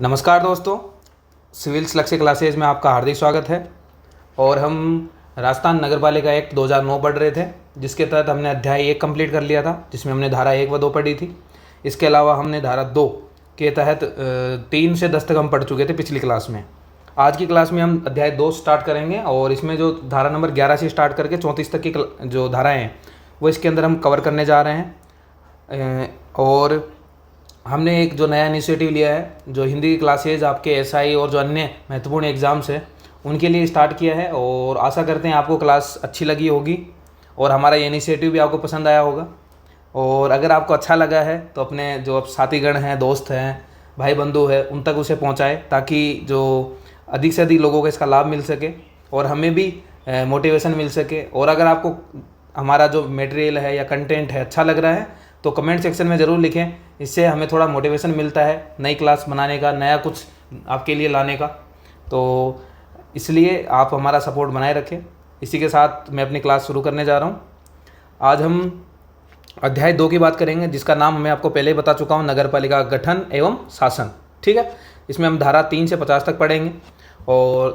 नमस्कार दोस्तों, सिविल्स लक्ष्य क्लासेज में आपका हार्दिक स्वागत है। और हम राजस्थान नगर पालिका एक्ट 2009 पढ़ रहे थे, जिसके तहत हमने अध्याय 1 कंप्लीट कर लिया था, जिसमें हमने धारा 1 व 2 पढ़ी थी। इसके अलावा हमने धारा 2 के तहत 3 से 10 तक हम पढ़ चुके थे पिछली क्लास में। आज की क्लास में हम अध्याय 2 स्टार्ट करेंगे और इसमें जो धारा नंबर 11 से स्टार्ट करके 34 तक की जो धाराएँ हैं वो इसके अंदर हम कवर करने जा रहे हैं। और हमने एक जो नया इनिशिएटिव लिया है, जो हिंदी की क्लासेज आपके एसआई और जो अन्य महत्वपूर्ण एग्ज़ाम्स हैं उनके लिए स्टार्ट किया है। और आशा करते हैं आपको क्लास अच्छी लगी होगी और हमारा ये इनिशिएटिव भी आपको पसंद आया होगा। और अगर आपको अच्छा लगा है तो अपने जो साथीगण हैं, दोस्त हैं, भाई बंधु हैं, उन तक उसे पहुंचाएं, ताकि जो अधिक से अधिक लोगों को इसका लाभ मिल सके और हमें भी मोटिवेशन मिल सके। और अगर आपको हमारा जो मटेरियल है या कंटेंट है अच्छा लग रहा है तो कमेंट सेक्शन में ज़रूर लिखें। इससे हमें थोड़ा मोटिवेशन मिलता है नई क्लास बनाने का, नया कुछ आपके लिए लाने का। तो इसलिए आप हमारा सपोर्ट बनाए रखें। इसी के साथ मैं अपनी क्लास शुरू करने जा रहा हूँ। आज हम अध्याय 2 की बात करेंगे, जिसका नाम मैं आपको पहले ही बता चुका हूँ, नगर पालिका गठन एवं शासन। ठीक है, इसमें हम धारा 3 से 50 तक पढ़ेंगे। और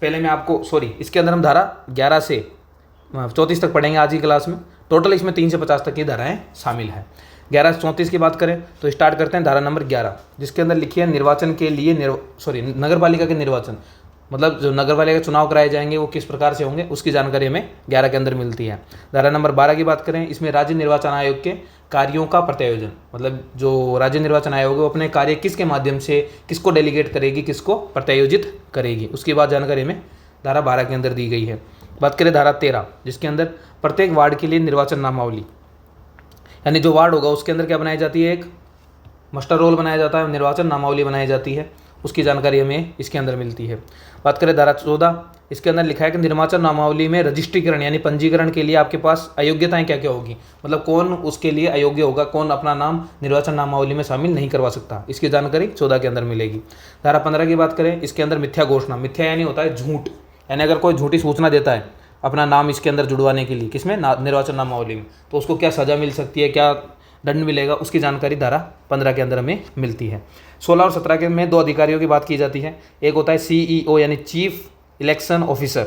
पहले मैं आपको इसके अंदर हम धारा 11 से 34 तक पढ़ेंगे आज की क्लास में। टोटल इसमें 3 से 50 तक की धाराएं शामिल हैं। 11 से 34 की बात करें तो स्टार्ट करते हैं धारा नंबर 11, जिसके अंदर लिखी है निर्वाचन के लिए नगर पालिका के निर्वाचन, मतलब जो नगर पालिका के चुनाव कराए जाएंगे वो किस प्रकार से होंगे, उसकी जानकारी हमें 11 के अंदर मिलती है। धारा नंबर 12 की बात करें, इसमें राज्य निर्वाचन आयोग के कार्यों का प्रत्यायोजन, मतलब जो राज्य निर्वाचन आयोग है वो अपने कार्य किसके माध्यम से किसको डेलीगेट करेगी, किसको प्रत्यायोजित करेगी, उसकी बात जानकारी हमें धारा 12 के अंदर दी गई है। बात करें धारा 13, जिसके अंदर प्रत्येक वार्ड के लिए निर्वाचन नामावली, यानी जो वार्ड होगा उसके अंदर क्या बनाई जाती है, एक मास्टर रोल बनाया जाता है, निर्वाचन नामावली बनाई जाती है, उसकी जानकारी हमें इसके अंदर मिलती है। बात करें धारा 14, इसके अंदर लिखा है कि निर्वाचन नामावली में रजिस्ट्रीकरण यानी पंजीकरण के लिए आपके पास अयोग्यताएं क्या क्या होगी, मतलब कौन उसके लिए अयोग्य होगा, कौन अपना नाम निर्वाचन नामावली में शामिल नहीं करवा सकता, इसकी जानकारी 14 के अंदर मिलेगी। धारा 15 की बात करें, इसके अंदर मिथ्या घोषणा, मिथ्या यानी होता है झूठ, यानी अगर कोई झूठी सूचना देता है अपना नाम इसके अंदर जुड़वाने के लिए, किसमें, निर्वाचन नामावली में, तो उसको क्या सज़ा मिल सकती है, क्या दंड मिलेगा, उसकी जानकारी धारा 15 के अंदर हमें मिलती है। 16 और 17 के में 2 अधिकारियों की बात की जाती है। एक होता है CEO यानी चीफ इलेक्शन ऑफिसर,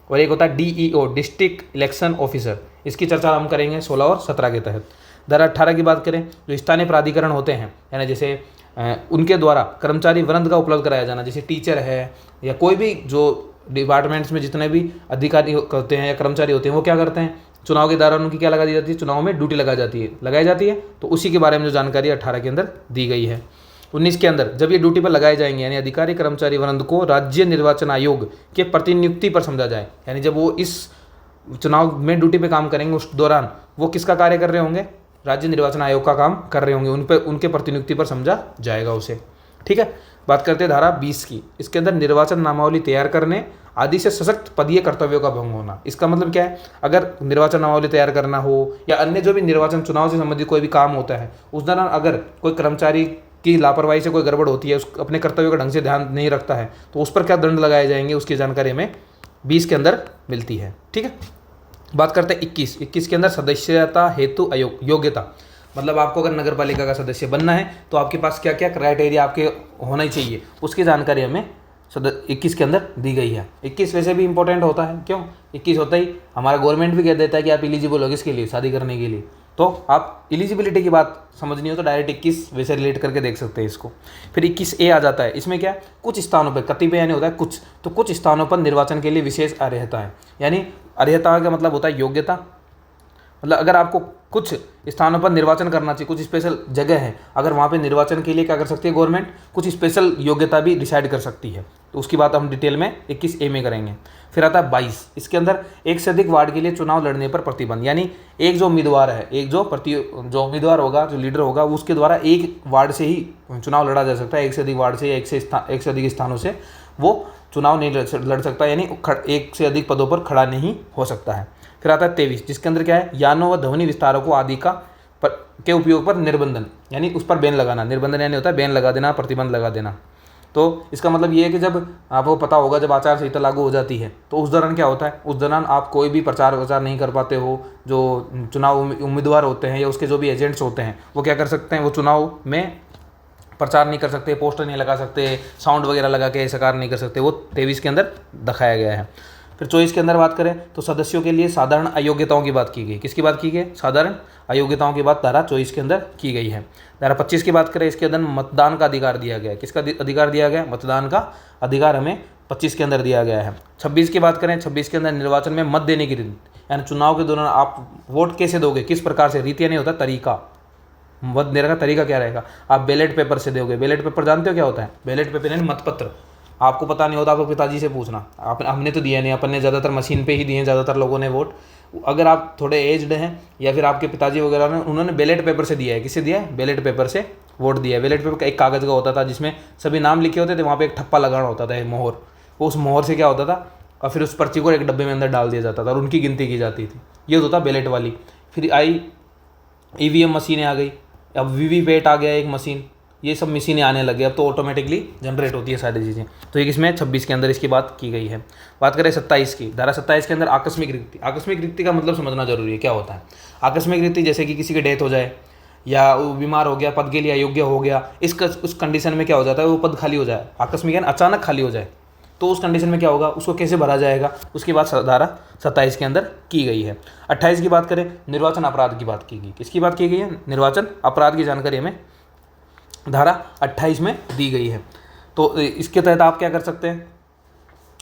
और एक होता है DEO डिस्ट्रिक्ट इलेक्शन ऑफिसर। इसकी चर्चा हम करेंगे 16 और 17 के तहत। धारा 18 की बात करें, जो स्थानीय प्राधिकरण होते हैं, यानी जैसे उनके द्वारा कर्मचारी वृंद का उपलब्ध कराया जाना, जैसे टीचर है या कोई भी जो डिपार्टमेंट्स में जितने भी अधिकारी होते हैं या कर्मचारी होते हैं, वो क्या करते हैं, चुनाव के दौरान उनकी क्या लगा दी जाती है, चुनाव में ड्यूटी लगाई जाती है। तो उसी के बारे में जो जानकारी 18 के अंदर दी गई है। 19 के अंदर, जब ये ड्यूटी पर लगाए जाएंगे, यानी अधिकारी कर्मचारी वृंद को राज्य निर्वाचन आयोग के प्रतिनियुक्ति पर समझा जाए, यानी जब वो इस चुनाव में ड्यूटी पर काम करेंगे उस दौरान वो किसका कार्य कर रहे होंगे, राज्य निर्वाचन आयोग का काम कर रहे होंगे, उनके प्रतिनियुक्ति पर समझा जाएगा उसे। ठीक है, बात करते हैं धारा 20 की। इसके अंदर निर्वाचन नामावली तैयार करने आदि से सशक्त पदीय कर्तव्यों का भंग होना। इसका मतलब क्या है, अगर निर्वाचन नामावली तैयार करना हो या अन्य जो भी निर्वाचन चुनाव से संबंधित कोई भी काम होता है, उस दौरान अगर कोई कर्मचारी की लापरवाही से कोई गड़बड़ होती है, उस अपने कर्तव्यों का ढंग से ध्यान नहीं रखता है, तो उस पर क्या दंड लगाए जाएंगे, उसकी जानकारी हमें 20 के अंदर मिलती है। ठीक है, बात करते हैं 21 के अंदर सदस्यता हेतु योग्यता, मतलब आपको अगर नगर पालिका का सदस्य बनना है तो आपके पास क्या क्या क्राइटेरिया आपके होना ही चाहिए, उसकी जानकारी हमें 21 के अंदर दी गई है। 21 वैसे भी इंपॉर्टेंट होता है, क्यों, 21 होता ही हमारा गवर्नमेंट भी कह देता है कि आप एलिजिबल हो किसके लिए, शादी करने के लिए। तो आप एलिजिबिलिटी की बात समझनी हो तो डायरेक्ट 21 वैसे रिलेट करके देख सकते हैं इसको। फिर 21A आ जाता है। इसमें क्या, कुछ स्थानों पर, कतिपय यानी होता है कुछ, तो कुछ स्थानों पर निर्वाचन के लिए विशेष अर्हता है, यानी अर्हता का मतलब होता है योग्यता, मतलब अगर आपको कुछ स्थानों पर निर्वाचन करना चाहिए, कुछ स्पेशल जगह है, अगर वहाँ पे निर्वाचन के लिए क्या कर सकती है गवर्नमेंट, कुछ स्पेशल योग्यता भी डिसाइड कर सकती है, तो उसकी बात हम डिटेल में 21A में करेंगे। फिर आता है 22, इसके अंदर एक से अधिक वार्ड के लिए चुनाव लड़ने पर प्रतिबंध, यानी एक जो उम्मीदवार है, एक जो उम्मीदवार होगा, जो लीडर होगा, उसके द्वारा एक वार्ड से ही चुनाव लड़ा जा सकता है, एक से अधिक वार्ड से या एक से अधिक स्थानों से वो चुनाव नहीं लड़ सकता, यानी एक से अधिक पदों पर खड़ा नहीं हो सकता है। फिर आता है 23, जिसके अंदर क्या है, यानों व ध्वनि विस्तारकों आदि के उपयोग पर निर्बंधन, यानी उस पर बैन लगाना। निर्बंधन यानी होता है बैन लगा देना, प्रतिबंध लगा देना। तो इसका मतलब ये है कि जब आपको पता होगा, जब आचार संहिता लागू हो जाती है तो उस दौरान क्या होता है, उस दौरान आप कोई भी प्रचार वचार नहीं कर पाते हो। जो चुनाव उम्मीदवार होते हैं या उसके जो भी एजेंट्स होते हैं वो क्या कर सकते हैं, वो चुनाव में प्रचार नहीं कर सकते, पोस्टर नहीं लगा सकते, साउंड वगैरह लगा के ऐसा कार्य नहीं कर सकते, वो 23 के अंदर दिखाया गया है। फिर 24 के अंदर बात करें तो सदस्यों के लिए साधारण अयोग्यताओं की बात की गई। किसकी बात की गई? साधारण अयोग्यताओं की बात धारा 24 के अंदर की गई है। धारा 25 की बात करें, इसके अंदर मतदान का अधिकार दिया गया है। किसका अधिकार दिया गया? मतदान का अधिकार हमें 25 के अंदर दिया गया है। 26 की बात करें, 26 के अंदर निर्वाचन में मत देने की रीति, यानी चुनाव के दौरान आप वोट कैसे दोगे, किस प्रकार से, रीति नहीं होता, तरीका। मत देने का तरीका क्या रहेगा? आप बैलेट पेपर से दोगे। बैलेट पेपर जानते हो क्या होता है? बैलेट पेपर यानी मतपत्र। आपको पता नहीं होता, आपको पिताजी से पूछना। आप हमने तो दिया नहीं, अपन ने ज़्यादातर मशीन पे ही दिए हैं, ज़्यादातर लोगों ने वोट। अगर आप थोड़े एज्ड हैं या फिर आपके पिताजी वगैरह ने, उन्होंने बैलेट पेपर से दिया है। किससे दिया है? बैलेट पेपर से वोट दिया है। बैलेट पेपर का एक कागज़ का होता था जिसमें सभी नाम लिखे होते थे, वहाँ पे एक ठप्पा लगाना होता था, एक मोहर। वो उस मोहर से क्या होता था, और फिर उस पर्ची को एक डब्बे में अंदर डाल दिया जाता था और उनकी गिनती की जाती थी। ये होता बैलेट वाली। फिर आई ईवीएम मशीनें आ गई, अब वीवीपैट आ गया एक मशीन। ये सब मशीनें आने लगी, अब तो ऑटोमेटिकली जनरेट होती है सारी चीज़ें। तो एक इसमें 26 के अंदर इसकी बात की गई है। बात करें 27 की, धारा 27 के अंदर आकस्मिक रिक्ति। आकस्मिक रिक्ति का मतलब समझना जरूरी है, क्या होता है आकस्मिक रिक्ति? जैसे कि किसी की डेथ हो जाए या वो बीमार हो गया, पद के लिए अयोग्य हो गया, उस कंडीशन में क्या हो जाता है, वो पद खाली हो जाए, आकस्मिक यानी अचानक खाली हो जाए, तो उस कंडीशन में क्या होगा, उसको कैसे भरा जाएगा, उसकी बात धारा 27 के अंदर की गई है। 28 की बात करें, निर्वाचन अपराध की बात की गई। किसकी बात की गई है? निर्वाचन अपराध की जानकारी हमें धारा 28 में दी गई है। तो इसके तहत आप क्या कर सकते हैं?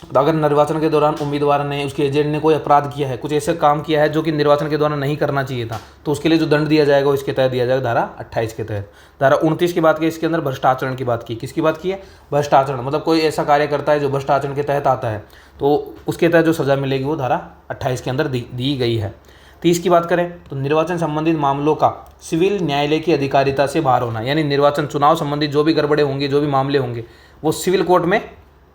तो अगर निर्वाचन के दौरान उम्मीदवार ने, उसके एजेंट ने कोई अपराध किया है, कुछ ऐसे काम किया है जो कि निर्वाचन के दौरान नहीं करना चाहिए था, तो उसके लिए जो दंड दिया जाएगा वो इसके तहत दिया जाएगा, धारा 28 के तहत। धारा 29 की बात की, इसके अंदर भ्रष्ट आचरण की बात की। किसकी बात की है? भ्रष्ट आचरण, मतलब कोई ऐसा कार्य करता है जो भ्रष्ट आचरण के तहत आता है, तो उसके तहत जो सजा मिलेगी वो धारा 28 के अंदर दी गई है। 30 की बात करें तो निर्वाचन संबंधित मामलों का सिविल न्यायालय की अधिकारिता से बाहर होना, यानी निर्वाचन चुनाव संबंधित जो भी गड़बड़े होंगे, जो भी मामले होंगे, वो सिविल कोर्ट में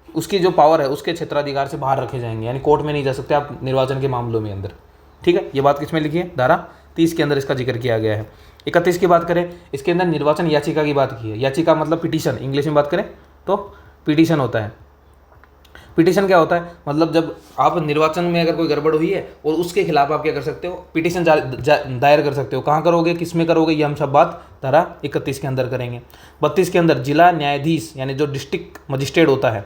उसकी जो पावर है उसके क्षेत्राधिकार से बाहर रखे जाएंगे, यानी कोर्ट में नहीं जा सकते आप निर्वाचन के मामलों में अंदर। ठीक है, ये बात किसमें लिखी है? धारा 30 के अंदर इसका जिक्र किया गया है। 31 की बात करें, इसके अंदर निर्वाचन याचिका की बात की है। याचिका मतलब पिटीशन, इंग्लिश में बात करें तो पिटीशन होता है। पिटीशन क्या होता है? मतलब जब आप निर्वाचन में अगर कोई गड़बड़ हुई है और उसके खिलाफ आप क्या कर सकते हो? पिटीशन दायर कर सकते हो। कहाँ करोगे, किस में करोगे, ये हम सब बात धारा 31 के अंदर करेंगे। 32 के अंदर जिला न्यायाधीश यानी जो डिस्ट्रिक्ट मजिस्ट्रेट होता है,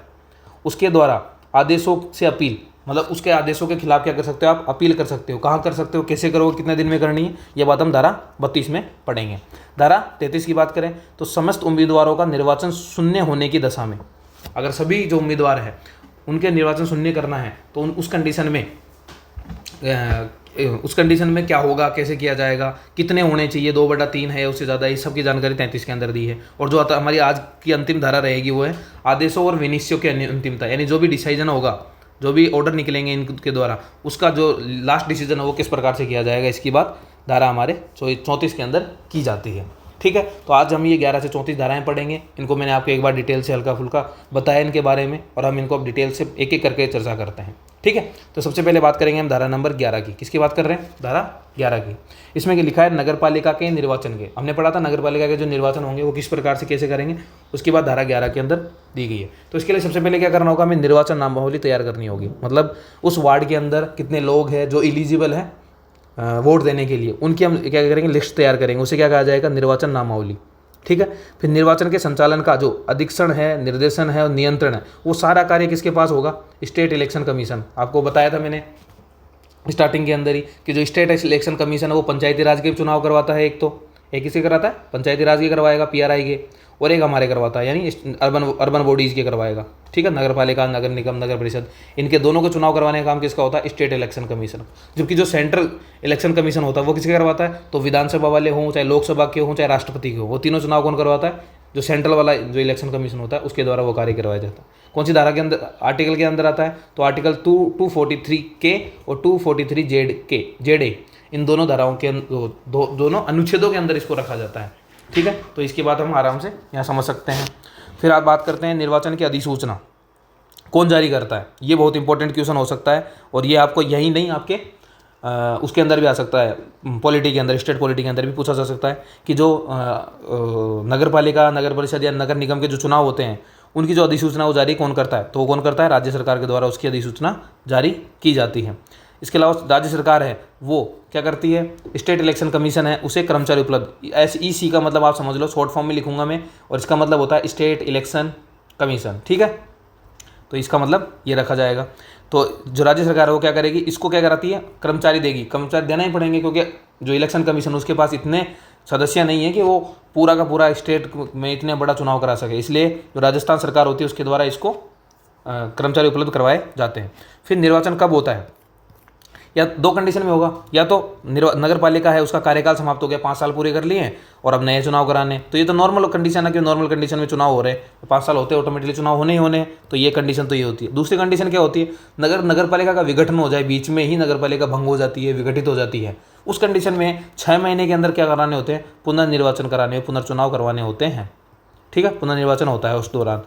उसके द्वारा आदेशों से अपील, मतलब उसके आदेशों के खिलाफ क्या कर सकते हो? आप अपील कर सकते हो। कहाँ कर सकते हो, कैसे करोगे, कितने दिन में करनी है, ये बात हम धारा 32 में पढ़ेंगे। धारा 33 की बात करें तो समस्त उम्मीदवारों का निर्वाचन शून्य होने की दशा में, अगर सभी जो उम्मीदवार हैं उनके निर्वाचन शून्य करना है तो उस कंडीशन में क्या होगा, कैसे किया जाएगा, कितने होने चाहिए, 2/3 है उससे ज़्यादा, इस सब की जानकारी 33 के अंदर दी है। और जो हमारी आज की अंतिम धारा रहेगी वो है आदेशों और विनिश्चयों की अंतिमता, यानी जो भी डिसीजन होगा, जो भी ऑर्डर निकलेंगे इनके द्वारा, उसका जो लास्ट डिसीजन है वो किस प्रकार से किया जाएगा, इसकी बात धारा हमारे 34 के अंदर की जाती है। ठीक है, तो आज हम ये 11 से 34 धाराएं पढ़ेंगे। इनको मैंने आपको एक बार डिटेल से हल्का फुल्का बताया इनके बारे में, और हम इनको अब डिटेल से एक एक करके चर्चा करते हैं। ठीक है, तो सबसे पहले बात करेंगे हम धारा नंबर 11 की। किसकी बात कर रहे हैं? धारा 11 की। इसमें लिखा है नगर पालिका के निर्वाचन के। हमने पढ़ा था नगर पालिका के जो निर्वाचन होंगे वो किस प्रकार से कैसे करेंगे, उसकी बात धारा 11 के अंदर दी गई है। तो इसके लिए सबसे पहले क्या करना होगा, हमें निर्वाचन नामावली तैयार करनी होगी। मतलब उस वार्ड के अंदर कितने लोग हैं जो एलिजिबल हैं वोट देने के लिए, उनकी हम क्या करेंगे, लिस्ट तैयार करेंगे। उसे क्या कहा जाएगा? निर्वाचन नामावली। ठीक है, फिर निर्वाचन के संचालन का जो अधीक्षण है, निर्देशन है और नियंत्रण है, वो सारा कार्य किसके पास होगा? State election commission. आपको बताया था मैंने स्टार्टिंग के अंदर ही कि जो स्टेट इलेक्शन कमीशन है वो पंचायती राज के चुनाव करवाता है। एक किसके कराता है? पंचायती राज के करवाएगा, पीआरआई के, और एक हमारे करवाता है यानी अर्बन बॉडीज़ के करवाएगा। ठीक है, नगर पालिका, नगर निगम, नगर परिषद, इनके दोनों को चुनाव करवाने का काम किसका होता है? State election commission. जबकि जो सेंट्रल इलेक्शन कमीशन होता है वो किसके करवाता है? तो विधानसभा वाले हों, चाहे लोकसभा के हों, चाहे राष्ट्रपति के हों, वो तीनों चुनाव कौन करवाता है? जो सेंट्रल वाला जो इलेक्शन कमीशन होता है उसके द्वारा वो कार्य करवाया जाता है। कौन सी धारा के अंदर, आर्टिकल के अंदर आता है? तो आर्टिकल 243 के और 243 जेड ए, इन दोनों धाराओं के दोनों अनुच्छेदों के अंदर इसको रखा जाता है। ठीक है, तो इसकी बात हम आराम से यहाँ समझ सकते हैं। फिर आप बात करते हैं निर्वाचन की अधिसूचना कौन जारी करता है। ये बहुत इंपॉर्टेंट क्वेश्चन हो सकता है, और ये आपको यही नहीं आपके उसके अंदर भी आ सकता है, पॉलिटी के अंदर, स्टेट पॉलिटी के अंदर भी पूछा जा सकता है कि जो नगर पालिका, नगर परिषद या नगर निगम के जो चुनाव होते हैं उनकी जो अधिसूचना वो जारी कौन करता है? तो वो कौन करता है? राज्य सरकार के द्वारा उसकी अधिसूचना जारी की जाती है। इसके अलावा राज्य सरकार है वो क्या करती है, स्टेट इलेक्शन कमीशन है उसे कर्मचारी उपलब्ध, SEC का मतलब आप समझ लो, शॉर्ट फॉर्म में लिखूंगा मैं, और इसका मतलब होता है स्टेट इलेक्शन कमीशन। ठीक है, तो इसका मतलब ये रखा जाएगा। तो जो राज्य सरकार है वो क्या करेगी, इसको क्या कराती है, कर्मचारी देगी। कर्मचारी देना ही पड़ेंगे क्योंकि जो इलेक्शन कमीशन उसके पास इतने सदस्य नहीं है कि वो पूरा का पूरा स्टेट में इतने बड़ा चुनाव करा सके, इसलिए जो राजस्थान सरकार होती है उसके द्वारा इसको कर्मचारी उपलब्ध करवाए जाते हैं। फिर निर्वाचन कब होता है, या दो कंडीशन में होगा, या तो नगर पालिका है उसका कार्यकाल समाप्त हो गया, 5 साल पूरे कर लिए हैं और अब नए चुनाव कराने, तो ये तो नॉर्मल कंडीशन है कि नॉर्मल कंडीशन में चुनाव हो रहे हैं, 5 साल होते हैं ऑटोमेटिकली चुनाव होने ही होने हैं, तो ये कंडीशन तो ये होती है। दूसरी कंडीशन क्या होती है, नगर पालिका का विघटन हो जाए, बीच में ही नगर पालिका भंग हो जाती है, विघटित हो जाती है, उस कंडीशन में 6 महीने के अंदर क्या कराने होते हैं, पुनर्निर्वाचन कराने, पुनर्चुनाव करवाने होते हैं। ठीक है, पुनर्निर्वाचन होता है उस दौरान।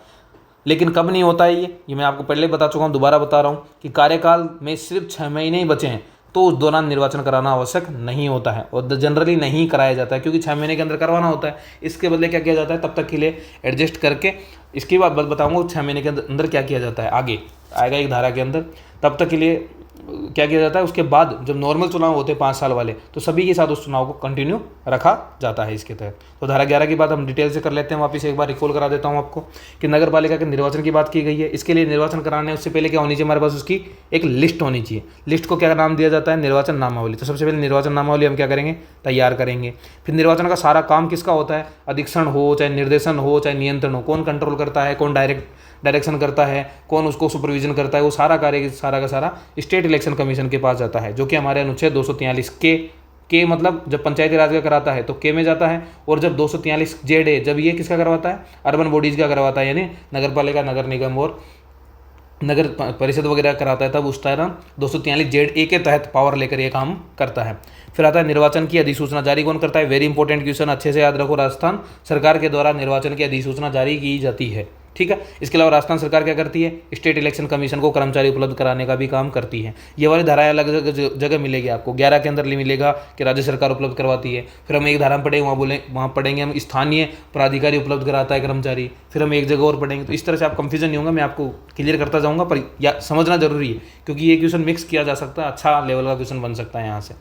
लेकिन कब नहीं होता है ये मैं आपको पहले बता चुका हूँ, दोबारा बता रहा हूँ कि कार्यकाल में सिर्फ 6 महीने ही बचे हैं तो उस दौरान निर्वाचन कराना आवश्यक नहीं होता है, और जनरली नहीं कराया जाता है क्योंकि 6 महीने के अंदर करवाना होता है। इसके बदले क्या किया जाता है, तब तक के लिए एडजस्ट करके, इसकी बात बताऊंगा 6 महीने के अंदर क्या किया जाता है, आगे आएगा एक धारा के अंदर, तब तक के लिए क्या किया जाता है। उसके बाद जब नॉर्मल चुनाव होते हैं 5 साल वाले, तो सभी के साथ उस चुनाव को कंटिन्यू रखा जाता है इसके तहत। तो धारा 11 की बात हम डिटेल से कर लेते हैं, वापस एक बार रिकॉल करा देता हूँ आपको कि नगर पालिका के निर्वाचन की बात की गई है। इसके लिए निर्वाचन कराने उससे पहले क्या होनी चाहिए, हमारे पास उसकी एक लिस्ट होनी चाहिए। लिस्ट को क्या नाम दिया जाता है, निर्वाचन नामावली। तो सबसे पहले निर्वाचन नामावली हम क्या करेंगे, तैयार करेंगे। फिर निर्वाचन का सारा काम किसका होता है, अधीक्षण हो चाहे निर्देशन हो चाहे नियंत्रण हो, कौन कंट्रोल करता है, कौन डायरेक्शन करता है, कौन उसको सुपरविजन करता है, वो सारा कार्य सारा का सारा स्टेट इलेक्शन कमीशन के पास जाता है, जो कि हमारे अनुच्छेद 243 के मतलब जब पंचायती राज का कराता है तो के में जाता है, और जब 243 जेड है जब ये किसका करवाता है, अर्बन बॉडीज का करवाता है, यानी नगर पालिका, नगर निगम और नगर परिषद वगैरह कराता है, तब उस तरह 243 जेड ए के तहत पावर लेकर ये काम करता है। फिर आता है निर्वाचन की अधिसूचना जारी कौन करता है, वेरी इंपॉर्टेंट क्वेश्चन, अच्छे से याद रखो, राजस्थान सरकार के द्वारा निर्वाचन की अधिसूचना जारी की जाती है। ठीक है, इसके अलावा राजस्थान सरकार क्या करती है, स्टेट इलेक्शन कमीशन को कर्मचारी उपलब्ध कराने का भी काम करती है। ये वाली धाराएं अलग अलग जगह मिलेगी आपको, 11 के अंदर मिलेगा कि राज्य सरकार उपलब्ध करवाती है, फिर हम एक धारा में पढ़ेंगे वहाँ पढ़ेंगे हम स्थानीय प्राधिकारी उपलब्ध कराता है कर्मचारी, फिर हम एक जगह और पढ़ेंगे। तो इस तरह से आप कंफ्यूजन नहीं होगा, मैं आपको क्लियर करता जाऊँगा, पर या समझना जरूरी है क्योंकि ये क्वेश्चन मिक्स किया जा सकता है, अच्छा लेवल का क्वेश्चन बन सकता है यहाँ से।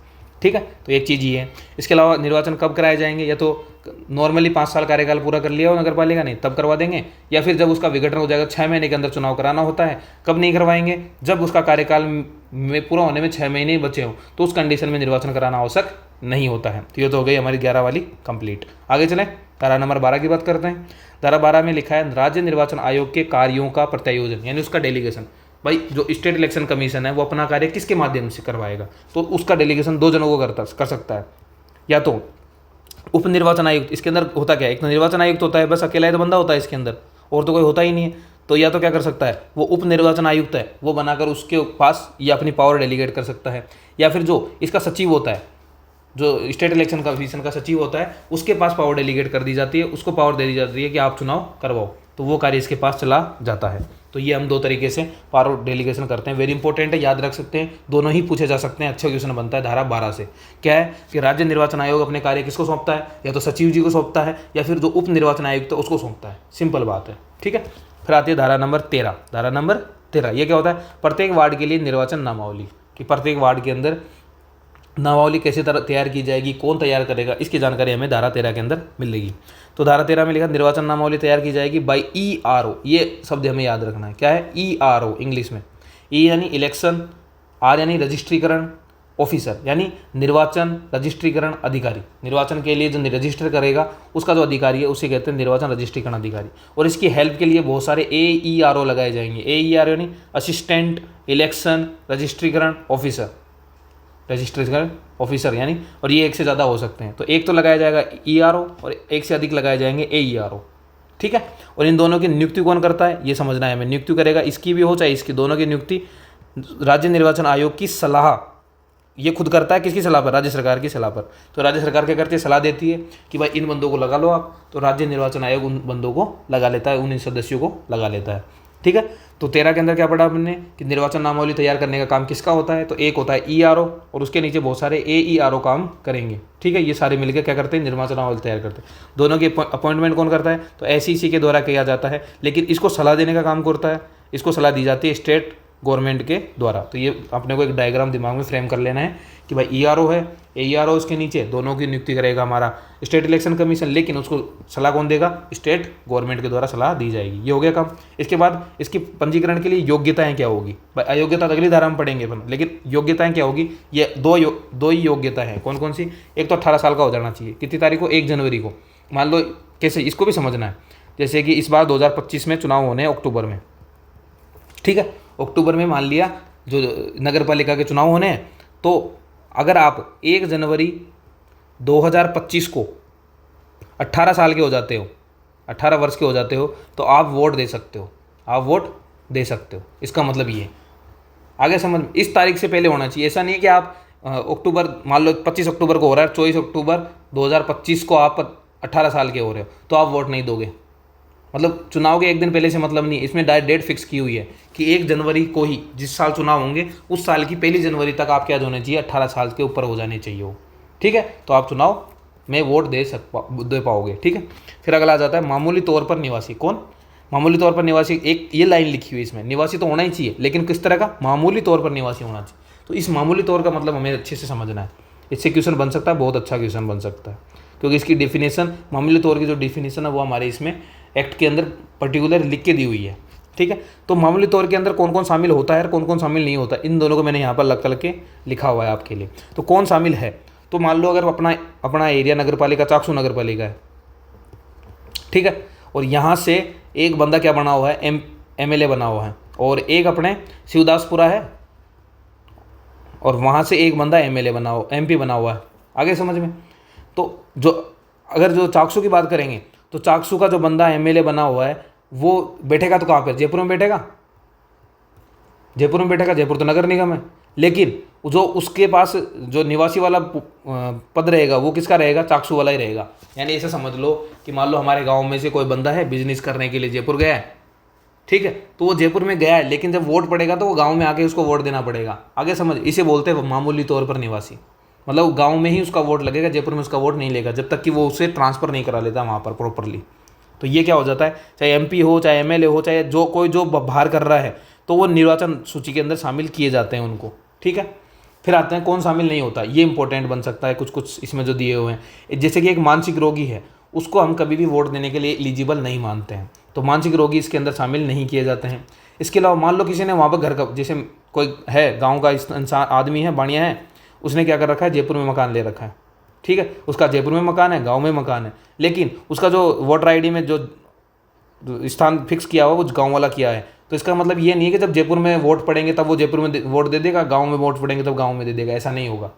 ठीक है, तो एक चीज़ ये है। इसके अलावा निर्वाचन कब कराए जाएंगे, या तो नॉर्मली 5 साल कार्यकाल पूरा कर लिया हो नगर पालिका ने तब करवा देंगे, या फिर जब उसका विघटन हो जाएगा 6 महीने के अंदर चुनाव कराना होता है, कब नहीं करवाएंगे, जब उसका कार्यकाल में पूरा होने में 6 महीने ही बचे हों, तो उस कंडीशन में निर्वाचन कराना आवश्यक नहीं होता है। तो ये तो हो गई हमारी 11 वाली कंप्लीट। आगे चलें, धारा नंबर 12 की बात करते हैं। धारा 12 में लिखा है राज्य निर्वाचन आयोग के कार्यों का प्रत्यायोजन, यानी उसका डेलीगेशन। भाई जो स्टेट इलेक्शन कमीशन है वो अपना कार्य किसके माध्यम से करवाएगा, तो उसका डेलीगेशन 2 जनों को कर सकता है, या तो उप निर्वाचन आयुक्त। इसके अंदर होता क्या है, एक तो निर्वाचन आयुक्त होता है, बस अकेला ही तो बंदा होता है इसके अंदर, और तो कोई होता ही नहीं है। तो या तो क्या कर सकता है, वो उप निर्वाचन आयुक्त है वो बनाकर उसके पास ये अपनी पावर डेलीगेट कर सकता है, या फिर जो इसका सचिव होता है, जो स्टेट इलेक्शन कमीशन का सचिव होता है, उसके पास पावर डेलीगेट कर दी जाती है, उसको पावर दे दी जाती है कि आप चुनाव करवाओ, तो वो कार्य इसके पास चला जाता है। तो ये हम 2 तरीके से पावर डेलीगेशन करते हैं, वेरी इंपॉर्टेंट है, याद रख सकते हैं, दोनों ही पूछे जा सकते हैं, अच्छा क्वेश्चन बनता है धारा 12 से। क्या है कि राज्य निर्वाचन आयोग अपने कार्य किसको सौंपता है, या तो सचिव जी को सौंपता है, या फिर जो उप निर्वाचन आयुक्त है उसको सौंपता है, सिंपल बात है। ठीक है, फिर आती है धारा नंबर 13। धारा नंबर 13 ये क्या होता है, प्रत्येक वार्ड के लिए निर्वाचन नामावली, कि प्रत्येक वार्ड के अंदर नामावली कैसे तैयार की जाएगी, कौन तैयार करेगा, इसकी जानकारी हमें धारा 13 के अंदर मिलेगी। तो धारा 13 में लिखा निर्वाचन नामावली तैयार की जाएगी बाय ERO, ये शब्द हमें याद रखना है, क्या है ERO इंग्लिश में, E यानी इलेक्शन, R यानी रजिस्ट्रीकरण ऑफिसर, यानी निर्वाचन रजिस्ट्रीकरण अधिकारी। निर्वाचन के लिए जो रजिस्टर करेगा उसका जो अधिकारी है उसे कहते हैं निर्वाचन रजिस्ट्रीकरण अधिकारी। और इसकी हेल्प के लिए बहुत सारे AERO लगाए जाएंगे। AERO यानी असिस्टेंट इलेक्शन रजिस्ट्रीकरण ऑफिसर, रजिस्ट्रेशन ऑफिसर यानी, और ये एक से ज़्यादा हो सकते हैं। तो एक तो लगाया जाएगा ERO और एक से अधिक लगाए जाएंगे AERO। ठीक है, और इन दोनों की नियुक्ति कौन करता है ये समझना है हमें। नियुक्ति करेगा, इसकी भी हो चाहे इसकी, दोनों की नियुक्ति राज्य निर्वाचन आयोग की सलाह, ये खुद करता है, किसकी सलाह पर, राज्य सरकार की सलाह पर। तो राज्य सरकार क्या करती है, सलाह देती है कि भाई इन बंदों को लगा लो आप, तो राज्य निर्वाचन आयोग उन बंदों को लगा लेता है, उन सदस्यों को लगा लेता है। ठीक है, तो 13 के अंदर क्या पढ़ा हमने कि निर्वाचन नामावली तैयार करने का काम किसका होता है, तो एक होता है ERO और उसके नीचे बहुत सारे AERO काम करेंगे। ठीक है, ये सारे मिलकर क्या करते हैं, निर्वाचन नामावली तैयार करते हैं। दोनों की अपॉइंटमेंट कौन करता है, तो SEC के द्वारा किया जाता है, लेकिन इसको सलाह देने का काम करता है, इसको सलाह दी जाती है स्टेट गवर्नमेंट के द्वारा। तो ये अपने को एक डायग्राम दिमाग में फ्रेम कर लेना है कि भाई ईआरओ है, एईआरओ इसके नीचे, दोनों की नियुक्ति करेगा हमारा स्टेट इलेक्शन कमीशन, लेकिन उसको सलाह कौन देगा? स्टेट गवर्नमेंट के द्वारा सलाह दी जाएगी। ये हो गया काम। इसके बाद इसकी पंजीकरण के लिए योग्यताएं क्या होगी? भाई अयोग्यता तो अगली धारा में पढ़ेंगे अपन, लेकिन योग्यताएं क्या होगी? ये दो ही योग्यता है। कौन कौन सी? एक तो 18 साल का हो जाना चाहिए। कितनी तारीख को? 1 जनवरी को। मान लो कैसे, इसको भी समझना है। जैसे कि इस बार 2025 में चुनाव होने हैं अक्टूबर में, ठीक है, अक्टूबर में मान लिया जो नगर पालिका के चुनाव होने हैं, तो अगर आप 1 जनवरी 2025 को 18 साल के हो जाते हो, 18 वर्ष के हो जाते हो, तो आप वोट दे सकते हो, आप वोट दे सकते हो। इसका मतलब ये आगे समझ, इस तारीख से पहले होना चाहिए। ऐसा नहीं है कि आप अक्टूबर, मान लो 25 अक्टूबर को हो रहा है, 24 अक्टूबर 2025 को आप 18 साल के हो रहे हो तो आप वोट नहीं दोगे। मतलब चुनाव के एक दिन पहले से मतलब नहीं, इसमें डेट फिक्स की हुई है कि 1 जनवरी को ही, जिस साल चुनाव होंगे उस साल की 1 जनवरी तक आप क्या होने चाहिए? 18 साल के ऊपर हो जाने चाहिए हो, ठीक है। तो आप चुनाव में वोट दे पाओगे, ठीक है। फिर अगला आ जाता है मामूली तौर पर निवासी। कौन? मामूली तौर पर निवासी। एक ये लाइन लिखी हुई है इसमें, निवासी तो होना ही चाहिए, लेकिन किस तरह का? मामूली तौर पर निवासी होना चाहिए। तो इस मामूली तौर का मतलब हमें अच्छे से समझना है। इससे क्वेश्चन बन सकता है, बहुत अच्छा क्वेश्चन बन सकता है, क्योंकि इसकी डेफिनेशन, मामूली तौर की जो डेफिनेशन है वो हमारे इसमें एक्ट के अंदर पर्टिकुलर लिख के दी हुई है, ठीक है। तो मामूली तौर के अंदर कौन कौन शामिल होता है और कौन कौन शामिल नहीं होता, इन दोनों को मैंने यहाँ पर लग करके लिखा हुआ है आपके लिए। तो कौन शामिल है? तो मान लो अगर अपना एरिया नगर पालिका चाकसू नगर पालिका है, ठीक है, और यहाँ से एक बंदा क्या बना हुआ है? एमएलए बना हुआ है, और एक अपने शिवदासपुरा है, और वहाँ से एक बंदा एमएलए बना हुआ, एमपी बना हुआ है। आगे समझ में? तो अगर जो चाकसू की बात करेंगे तो चाकसू का जो बंदा एमएलए बना हुआ है वो बैठेगा तो कहाँ पर? जयपुर में बैठेगा, जयपुर में बैठेगा, जयपुर तो नगर निगम है। लेकिन जो उसके पास जो निवासी वाला पद रहेगा वो किसका रहेगा? चाकसू वाला ही रहेगा। यानी ऐसे समझ लो कि मान लो हमारे गांव में से कोई बंदा है, बिजनेस करने के लिए जयपुर गया है, ठीक है, तो वो जयपुर में गया है, लेकिन जब वोट पड़ेगा तो वो गाँव में आके उसको वोट देना पड़ेगा। आगे समझ, इसे बोलते हैं मामूली तौर पर निवासी। मतलब गांव में ही उसका वोट लगेगा, जयपुर में उसका वोट नहीं लेगा जब तक कि वो उसे ट्रांसफ़र नहीं करा लेता वहाँ पर प्रॉपरली। तो ये क्या हो जाता है? चाहे एमपी हो, चाहे एमएलए हो, चाहे जो बाहर कर रहा है, तो वो निर्वाचन सूची के अंदर शामिल किए जाते हैं उनको, ठीक है। फिर आते हैं कौन शामिल नहीं होता। ये इंपॉर्टेंट बन सकता है, कुछ इसमें जो दिए हुए हैं। जैसे कि एक मानसिक रोगी है, उसको हम कभी भी वोट देने के लिए एलिजिबल नहीं मानते हैं, तो मानसिक रोगी इसके अंदर शामिल नहीं किए जाते हैं। इसके अलावा मान लो किसी ने वहाँ पर घर का, जैसे कोई है गाँव का इंसान, आदमी है, बाणिया है, उसने क्या कर रखा है? जयपुर में मकान ले रखा है, ठीक है, उसका जयपुर में मकान है, गांव में मकान है, लेकिन उसका जो वोटर आईडी में जो स्थान फिक्स किया हुआ वो गांव वाला किया है। तो इसका मतलब ये नहीं है कि जब जयपुर में वोट पड़ेंगे तब वो जयपुर में वोट दे देगा, गांव में वोट पड़ेंगे तब गांव में दे देगा, ऐसा नहीं होगा।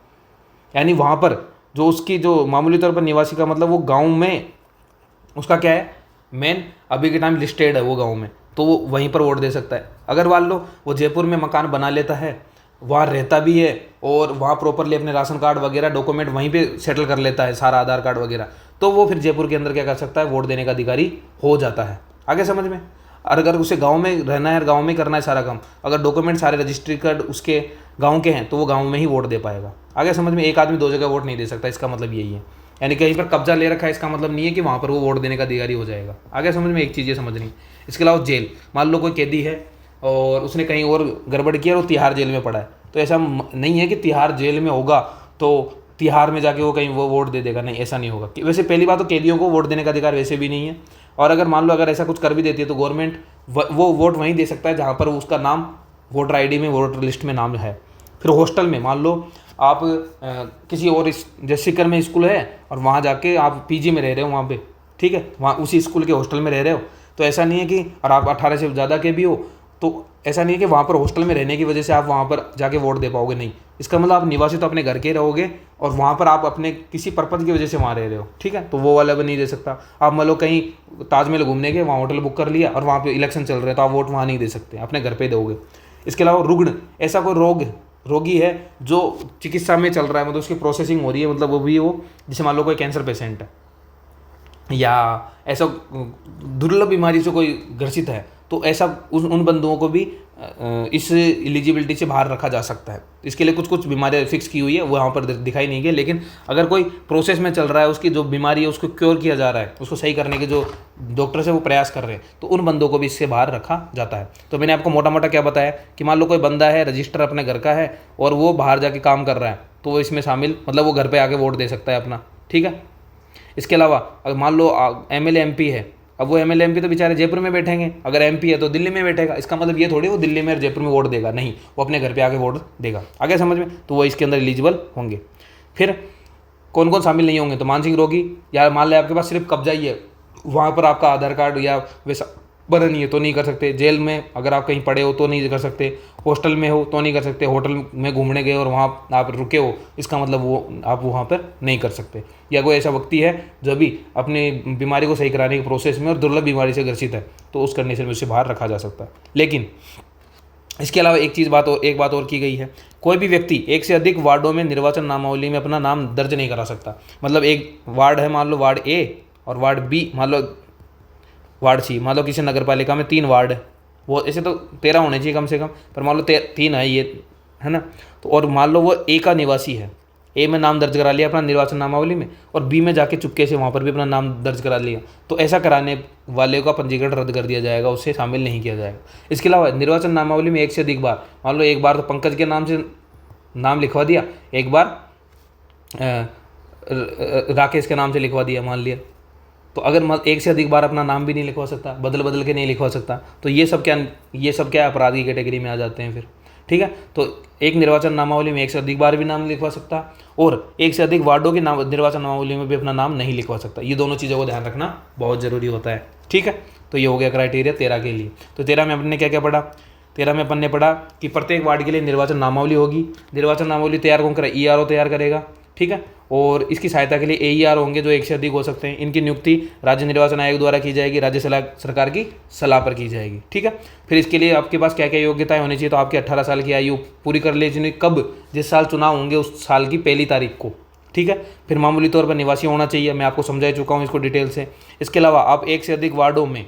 यानी वहाँ पर जो उसकी जो मामूली तौर पर निवासी का मतलब वो गाँव में उसका क्या है? मेन अभी के टाइम लिस्टेड है वो गाँव में, तो वो वहीं पर वोट दे सकता है। अगर मान लो वो जयपुर में मकान बना लेता है, वहाँ रहता भी है और वहाँ प्रॉपरली अपने राशन कार्ड वगैरह डॉक्यूमेंट वहीं पे सेटल कर लेता है, सारा आधार कार्ड वगैरह, तो वो फिर जयपुर के अंदर क्या कर सकता है? वोट देने का अधिकारी हो जाता है। आगे समझ में? और अगर उसे गांव में रहना है और गांव में करना है सारा काम, अगर डॉक्यूमेंट सारे रजिस्ट्री कार्ड उसके गांव के हैं तो वो गांव में ही वोट दे पाएगा। आगे समझ में? एक आदमी 2 जगह वोट नहीं दे सकता, इसका मतलब यही है। यानी कहीं पर कब्जा ले रखा है, इसका मतलब नहीं है कि वहाँ पर वो वोट देने का अधिकारी हो जाएगा। आगे समझ में? एक चीज़ ये समझनी। इसके अलावा जेल, मान लो कोई कैदी है और उसने कहीं और गड़बड़ किया और वो तिहाड़ जेल में पड़ा है, तो ऐसा नहीं है कि तिहाड़ जेल में होगा तो तिहाड़ में जाके वो कहीं वो वोट दे देगा, नहीं, ऐसा नहीं होगा। वैसे पहली बात तो कैदियों को वोट देने का अधिकार वैसे भी नहीं है, और अगर मान लो अगर ऐसा कुछ कर भी देती है तो गवर्नमेंट वो वोट वहीं दे सकता है जहाँ पर उसका नाम वोटर आईडी में, वोटर लिस्ट में नाम है। फिर हॉस्टल में मान लो आप किसी और जैसे सीकर में स्कूल है और वहाँ जाके आप पीजी में रह रहे हो वहाँ पे, ठीक है, वहाँ उसी स्कूल के हॉस्टल में रह रहे हो, तो ऐसा नहीं है कि, और आप 18 से ज़्यादा के भी हो, तो ऐसा नहीं है कि वहाँ पर हॉस्टल में रहने की वजह से आप वहाँ पर जाके वोट दे पाओगे, नहीं। इसका मतलब आप निवासी तो अपने घर के रहोगे और वहाँ पर आप अपने किसी पर्पज़ की वजह से वहाँ रह रहे हो, ठीक है, तो वो वाला भी नहीं दे सकता। आप मान लो कहीं ताजमहल घूमने गए, वहाँ होटल बुक कर लिया और वहाँ पे इलेक्शन चल रहे हैं, तो आप वोट वहाँ नहीं दे सकते, अपने घर पे दोगे। इसके अलावा रुग्ण, ऐसा कोई रोगी है जो चिकित्सा में चल रहा है, मतलब उसकी प्रोसेसिंग हो रही है, मतलब वो भी वो, जैसे मान लो कोई कैंसर पेशेंट है या ऐसा दुर्लभ बीमारी से कोई ग्रसित है, तो ऐसा उन बंदुओं को भी इस एलिजिबिलिटी से बाहर रखा जा सकता है। इसके लिए कुछ कुछ बीमारियाँ फिक्स की हुई है, वो यहाँ पर दिखाई नहीं गई, लेकिन अगर कोई प्रोसेस में चल रहा है, उसकी जो बीमारी है उसको क्योर किया जा रहा है, उसको सही करने के जो डॉक्टर्स है वो प्रयास कर रहे हैं, तो उन बंदों को भी इससे बाहर रखा जाता है। तो मैंने आपको मोटा मोटा क्या बताया कि मान लो कोई बंदा है, रजिस्टर अपने घर का है और वो बाहर जाके काम कर रहा है, तो वो इसमें शामिल, मतलब वो घर पर आके वोट दे सकता है अपना, ठीक है। इसके अलावा अगर मान लो एमएलए एमपी है, अब वो एमएलए एमपी तो बेचारे जयपुर में बैठेंगे, अगर एमपी है तो दिल्ली में बैठेगा। इसका मतलब ये थोड़ी वो दिल्ली में और जयपुर में वोट देगा, नहीं, वो अपने घर पे आके वोट देगा। आगे समझ में, तो वो इसके अंदर एलिजिबल होंगे। फिर कौन कौन शामिल नहीं होंगे, तो मानसिक रोगी, या मान लें आपके पास सिर्फ कब्जा ही है, वहाँ पर आपका आधार कार्ड या वैसा बना नहीं है तो नहीं कर सकते। जेल में अगर आप कहीं पड़े हो तो नहीं कर सकते। हॉस्टल में हो तो नहीं कर सकते। होटल में घूमने गए और वहाँ आप रुके हो, इसका मतलब वो आप वहाँ पर नहीं कर सकते। या कोई ऐसा व्यक्ति है जो भी अपनी बीमारी को सही कराने के प्रोसेस में और दुर्लभ बीमारी से ग्रसित है, तो उस कंडीशन में उसे बाहर रखा जा सकता है। लेकिन इसके अलावा एक बात और की गई है, कोई भी व्यक्ति एक से अधिक वार्डों में निर्वाचन नामावली में अपना नाम दर्ज नहीं करा सकता। मतलब एक वार्ड है, मान लो वार्ड ए और वार्ड बी, मान लो वार्ड सी, मान लो किसी नगर पालिका में 3 वार्ड है, वो ऐसे तो 13 होने चाहिए कम से कम, पर मान लो 3 है ये, है ना। तो और मान लो वो ए का निवासी है, ए में नाम दर्ज करा लिया अपना निर्वाचन नामावली में, और बी में जाके चुपके से वहाँ पर भी अपना नाम दर्ज करा लिया, तो ऐसा कराने वाले का पंजीकरण रद्द कर दिया जाएगा, उससे शामिल नहीं किया जाएगा। इसके अलावा निर्वाचन नामावली में एक से अधिक बार, मान लो एक बार तो पंकज के नाम से नाम लिखवा दिया, एक बार राकेश के नाम से लिखवा दिया मान लिया, तो अगर एक से अधिक बार अपना नाम भी नहीं लिखवा सकता, बदल बदल के नहीं लिखवा सकता, तो ये सब क्या अपराध की कैटेगरी में आ जाते हैं फिर, ठीक है। तो एक निर्वाचन नामावली में एक से अधिक बार भी नाम लिखवा सकता, और एक से अधिक वार्डों की निर्वाचन नामावली में भी अपना नाम नहीं लिखवा सकता। ये दोनों चीज़ों को ध्यान रखना बहुत ज़रूरी होता है, ठीक है। तो ये हो गया क्राइटेरिया 13 के लिए। तो 13 में अपन ने क्या क्या पढ़ा, 13 में अपन ने पढ़ा कि प्रत्येक वार्ड के लिए निर्वाचन नामावली होगी। निर्वाचन नामावली तैयार कौन करे, ईआरओ तैयार करेगा, ठीक है। और इसकी सहायता के लिए एईआर होंगे जो एक से अधिक हो सकते हैं। इनकी नियुक्ति राज्य निर्वाचन आयोग द्वारा की जाएगी, राज्य सरकार की सलाह पर की जाएगी, ठीक है। फिर इसके लिए आपके पास क्या क्या योग्यताएं होनी चाहिए, तो आपकी 18 साल की आयु पूरी कर लीजिए, कब, जिस साल चुनाव होंगे उस साल की पहली तारीख को, ठीक है। फिर मामूली तौर पर निवासी होना चाहिए, मैं आपको समझा चुका हूँ इसको डिटेल से। इसके अलावा आप एक से अधिक वार्डों में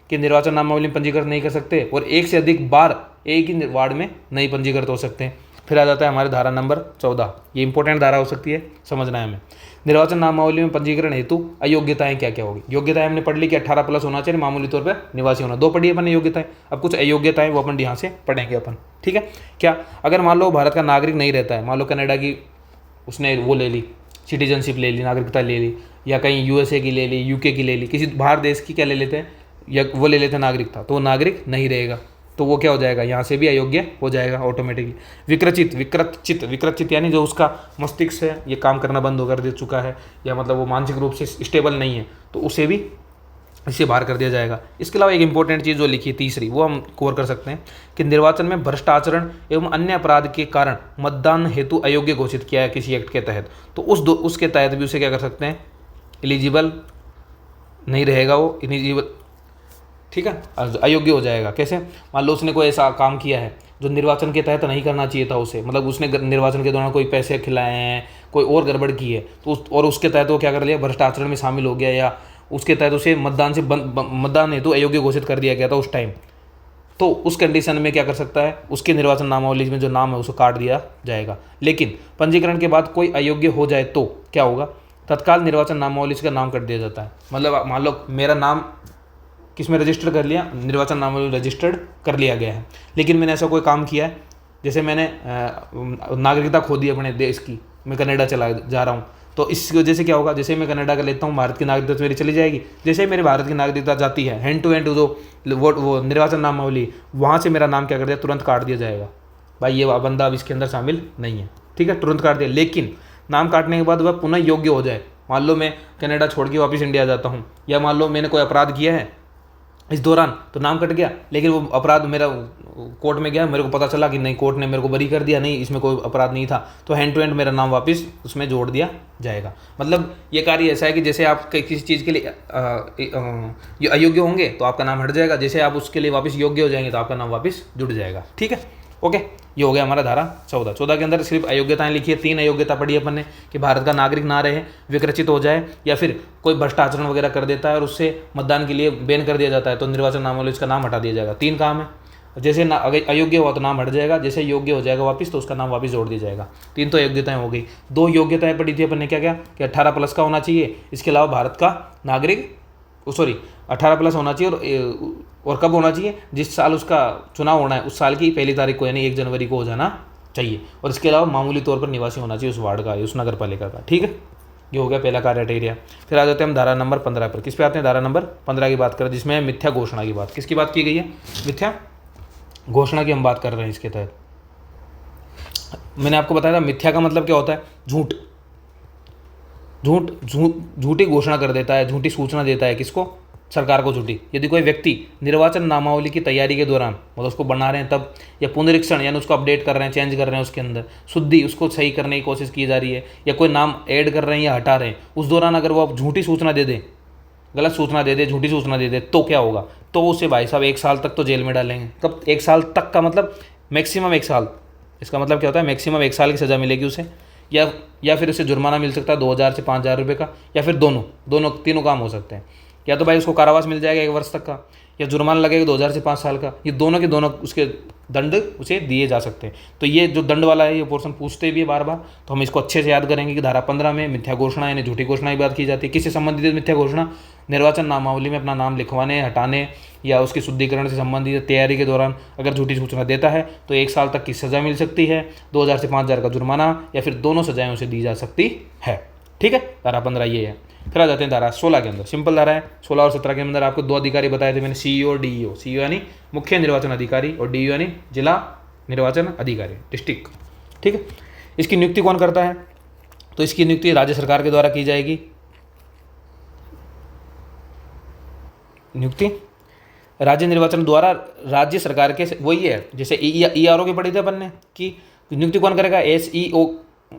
कि निर्वाचन नामावली में पंजीकृत नहीं कर सकते, और एक से अधिक बार एक ही वार्ड में नहीं पंजीकृत हो सकते हैं। फिर आ जाता है हमारे धारा नंबर 14, ये इंपॉर्टेंट धारा हो सकती है, समझना है हमें। निर्वाचन नामावली में पंजीकरण हेतु अयोग्यताएं क्या क्या होगी। योग्यताएं हमने पढ़ ली कि 18+ होना चाहिए, मामूली तौर पर निवासी होना, 2 पढ़ी अपन ने योग्यताएं। अब कुछ अयोग्यताएं वो अपन यहाँ से पढ़ेंगे अपन, ठीक है। क्या, अगर मान लो भारत का नागरिक नहीं रहता है, मान लो कनाडा की उसने वो ले ली, सिटीजनशिप ले ली, नागरिकता ले ली, या कहीं यूएसए की ले ली, यूके की ले ली, किसी बाहर देश की क्या ले लेते हैं, या वो ले लेते हैं नागरिकता, तो वो नागरिक नहीं रहेगा, तो वो क्या हो जाएगा, यहाँ से भी अयोग्य हो जाएगा ऑटोमेटिकली। विकृतचित यानी जो उसका मस्तिष्क है ये काम करना बंद कर दे चुका है, या मतलब वो मानसिक रूप से स्टेबल नहीं है, तो उसे भी इससे बाहर कर दिया जाएगा। इसके अलावा एक इंपॉर्टेंट चीज़ जो लिखी है तीसरी, वो हम कवर कर सकते हैं कि निर्वाचन में भ्रष्ट आचरण एवं अन्य अपराध के कारण मतदान हेतु अयोग्य घोषित किया है किसी एक्ट के तहत, तो उसके तहत भी उसे क्या कर सकते हैं, एलिजिबल नहीं रहेगा, वो एलिजिबल, ठीक है, अयोग्य हो जाएगा। कैसे, मान लो उसने कोई ऐसा काम किया है जो निर्वाचन के तहत नहीं करना चाहिए था उसे, मतलब उसने निर्वाचन के दौरान कोई पैसे खिलाए हैं, कोई और गड़बड़ की है, तो उसके तहत वो क्या कर लिया, भ्रष्ट आचरण में शामिल हो गया, या उसके तहत उसे मतदान हेतु अयोग्य घोषित कर दिया गया था उस टाइम, तो उस कंडीशन में क्या कर सकता है, उसके निर्वाचन नामावली में जो नाम है उसको काट दिया जाएगा। लेकिन पंजीकरण के बाद कोई अयोग्य हो जाए तो क्या होगा, तत्काल निर्वाचन नामावली से नाम कट दिया जाता है। मतलब मान लो मेरा नाम किस में रजिस्टर कर लिया, निर्वाचन नामावली रजिस्टर्ड कर लिया गया है, लेकिन मैंने ऐसा कोई काम किया है, जैसे मैंने नागरिकता खो दी अपने देश की, मैं कनाडा चला जा रहा हूँ, तो इस वजह से क्या होगा, जैसे मैं कनाडा का लेता हूँ भारत की नागरिकता तो मेरी चली जाएगी, जैसे ही मेरे भारत की नागरिकता जाती है हैंड टू हैंड जो वो निर्वाचन नामावली, वहाँ से मेरा नाम क्या कर दिया, तुरंत काट दिया जाएगा, भाई ये बंदा अब इसके अंदर शामिल नहीं है, ठीक है, तुरंत काट दिया। लेकिन नाम काटने के बाद वह पुनः योग्य हो जाए, मान लो मैं कनाडा छोड़ के वापस इंडिया जाता हूँ, या मान लो मैंने कोई अपराध किया है इस दौरान, तो नाम कट गया, लेकिन वो अपराध मेरा कोर्ट में गया, मेरे को पता चला कि नहीं, कोर्ट ने मेरे को बरी कर दिया, नहीं इसमें कोई अपराध नहीं था, तो हैंड टू हैंड मेरा नाम वापस उसमें जोड़ दिया जाएगा। मतलब ये कार्य ऐसा है कि जैसे आप किसी चीज़ के लिए अयोग्य होंगे तो आपका नाम हट जाएगा, जैसे आप उसके लिए वापस योग्य हो जाएंगे तो आपका नाम वापस जुड़ जाएगा, ठीक है। ओके, ये हो गया हमारा धारा 14 के अंदर सिर्फ अयोग्यताएं लिखी है। 3 अयोग्यता पढ़ी अपन ने कि भारत का नागरिक ना रहे, विकृचित हो जाए, या फिर कोई भ्रष्ट आचरण वगैरह कर देता है और उससे मतदान के लिए बैन कर दिया जाता है तो निर्वाचन नामावली उसका नाम हटा दिया जाएगा। 3 काम है। जैसे ना अगर अयोग्य हुआ तो नाम हट जाएगा, जैसे योग्य हो जाएगा वापस तो उसका नाम वापस जोड़ दिया जाएगा। 3 तो योग्यताएं हो गई। 2 योग्यताएं पढ़ी थी अपन ने, क्या क्या कि 18 प्लस का होना चाहिए, इसके अलावा भारत का नागरिक 18 प्लस होना चाहिए, और कब होना चाहिए, जिस साल उसका चुनाव होना है उस साल की 1 तारीख को यानी 1 जनवरी को हो जाना चाहिए, और इसके अलावा मामूली तौर पर निवासी होना चाहिए उस वार्ड का, उस नगर पालिका का। ठीक है, ये हो गया पहला क्राइटेरिया। फिर आ जाते हैं हम धारा नंबर 15 पर। किस पे आते हैं? धारा नंबर 15 की बात करें, जिसमें मिथ्या घोषणा की बात। किसकी बात की गई है? मिथ्या घोषणा की हम बात कर रहे हैं। इसके तहत मैंने आपको बताया था मिथ्या का मतलब क्या होता है? झूठ। झूठी घोषणा कर देता है, झूठी सूचना देता है। किसको? सरकार को झूठी। यदि कोई व्यक्ति निर्वाचन नामावली की तैयारी के दौरान, मतलब उसको बना रहे हैं तब, या पुनरीक्षण यानी उसको अपडेट कर रहे हैं, चेंज कर रहे हैं, उसके अंदर शुद्धि उसको सही करने की कोशिश की जा रही है, या कोई नाम ऐड कर रहे हैं या हटा रहे हैं, उस दौरान अगर वो झूठी सूचना दे दे, गलत सूचना दे दे, झूठी सूचना दे दे, तो क्या होगा? तो उसे भाई साहब 1 साल तक तो जेल में डालेंगे। कब? 1 साल तक का मतलब मैक्सिमम 1 साल। इसका मतलब क्या होता है? मैक्सिमम 1 साल की सज़ा मिलेगी उसे, या फिर उसे जुर्माना मिल सकता है 2000 से 5000 रुपये का, या फिर तीनों काम हो सकते हैं। या तो भाई उसको कारावास मिल जाएगा 1 वर्ष तक का, या जुर्माना लगेगा 2000 से 5 साल का। ये दोनों के दोनों उसके दंड उसे दिए जा सकते हैं। तो ये जो दंड वाला है, ये पोर्शन पूछते भी है बार बार, तो हम इसको अच्छे से याद करेंगे कि धारा 15 में मिथ्या घोषणा यानी झूठी घोषणा की बात की जाती है। किससे संबंधित है मिथ्या घोषणा? निर्वाचन नामावली में अपना नाम लिखवाने, हटाने या उसके शुद्धिकरण से संबंधित तैयारी के दौरान अगर झूठी सूचना देता है तो 1 साल तक की सज़ा मिल सकती है, 2000 से 5000 का जुर्माना, या फिर दोनों सजाएं उसे दी जा सकती है। ठीक है, धारा 15 ये है। फिर आ जाते हैं धारा 16 के अंदर। सिंपल धारा है। 16 और 17 के अंदर आपको 2 अधिकारी बताए थे मैंने, सीईओ और डीईओ। सीईओ यानी मुख्य निर्वाचन अधिकारी, और डीईओ यानी जिला निर्वाचन अधिकारी, डिस्ट्रिक्ट। ठीक है, इसकी नियुक्ति कौन करता है? तो इसकी नियुक्ति राज्य सरकार के द्वारा की जाएगी। नियुक्ति राज्य निर्वाचन द्वारा राज्य सरकार के, वही है जैसे ईआरओ के पढ़े थे अपन ने कि नियुक्ति कौन करेगा?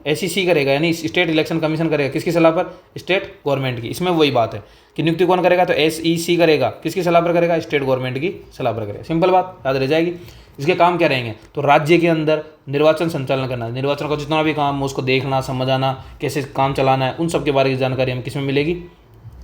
एसईसी करेगा, यानी स्टेट इलेक्शन कमीशन करेगा। किसकी सलाह पर? स्टेट गवर्नमेंट की। इसमें वही बात है कि नियुक्ति कौन करेगा? तो एसईसी करेगा। किसकी सलाह पर करेगा? स्टेट गवर्नमेंट की सलाह पर करेगा। सिंपल बात याद रह जाएगी। इसके काम क्या रहेंगे? तो राज्य के अंदर निर्वाचन संचालन करना, निर्वाचन का जितना भी काम हो उसको देखना, समझाना, कैसे काम चलाना है, उन सब के बारे की जानकारी हमें किसमें मिलेगी?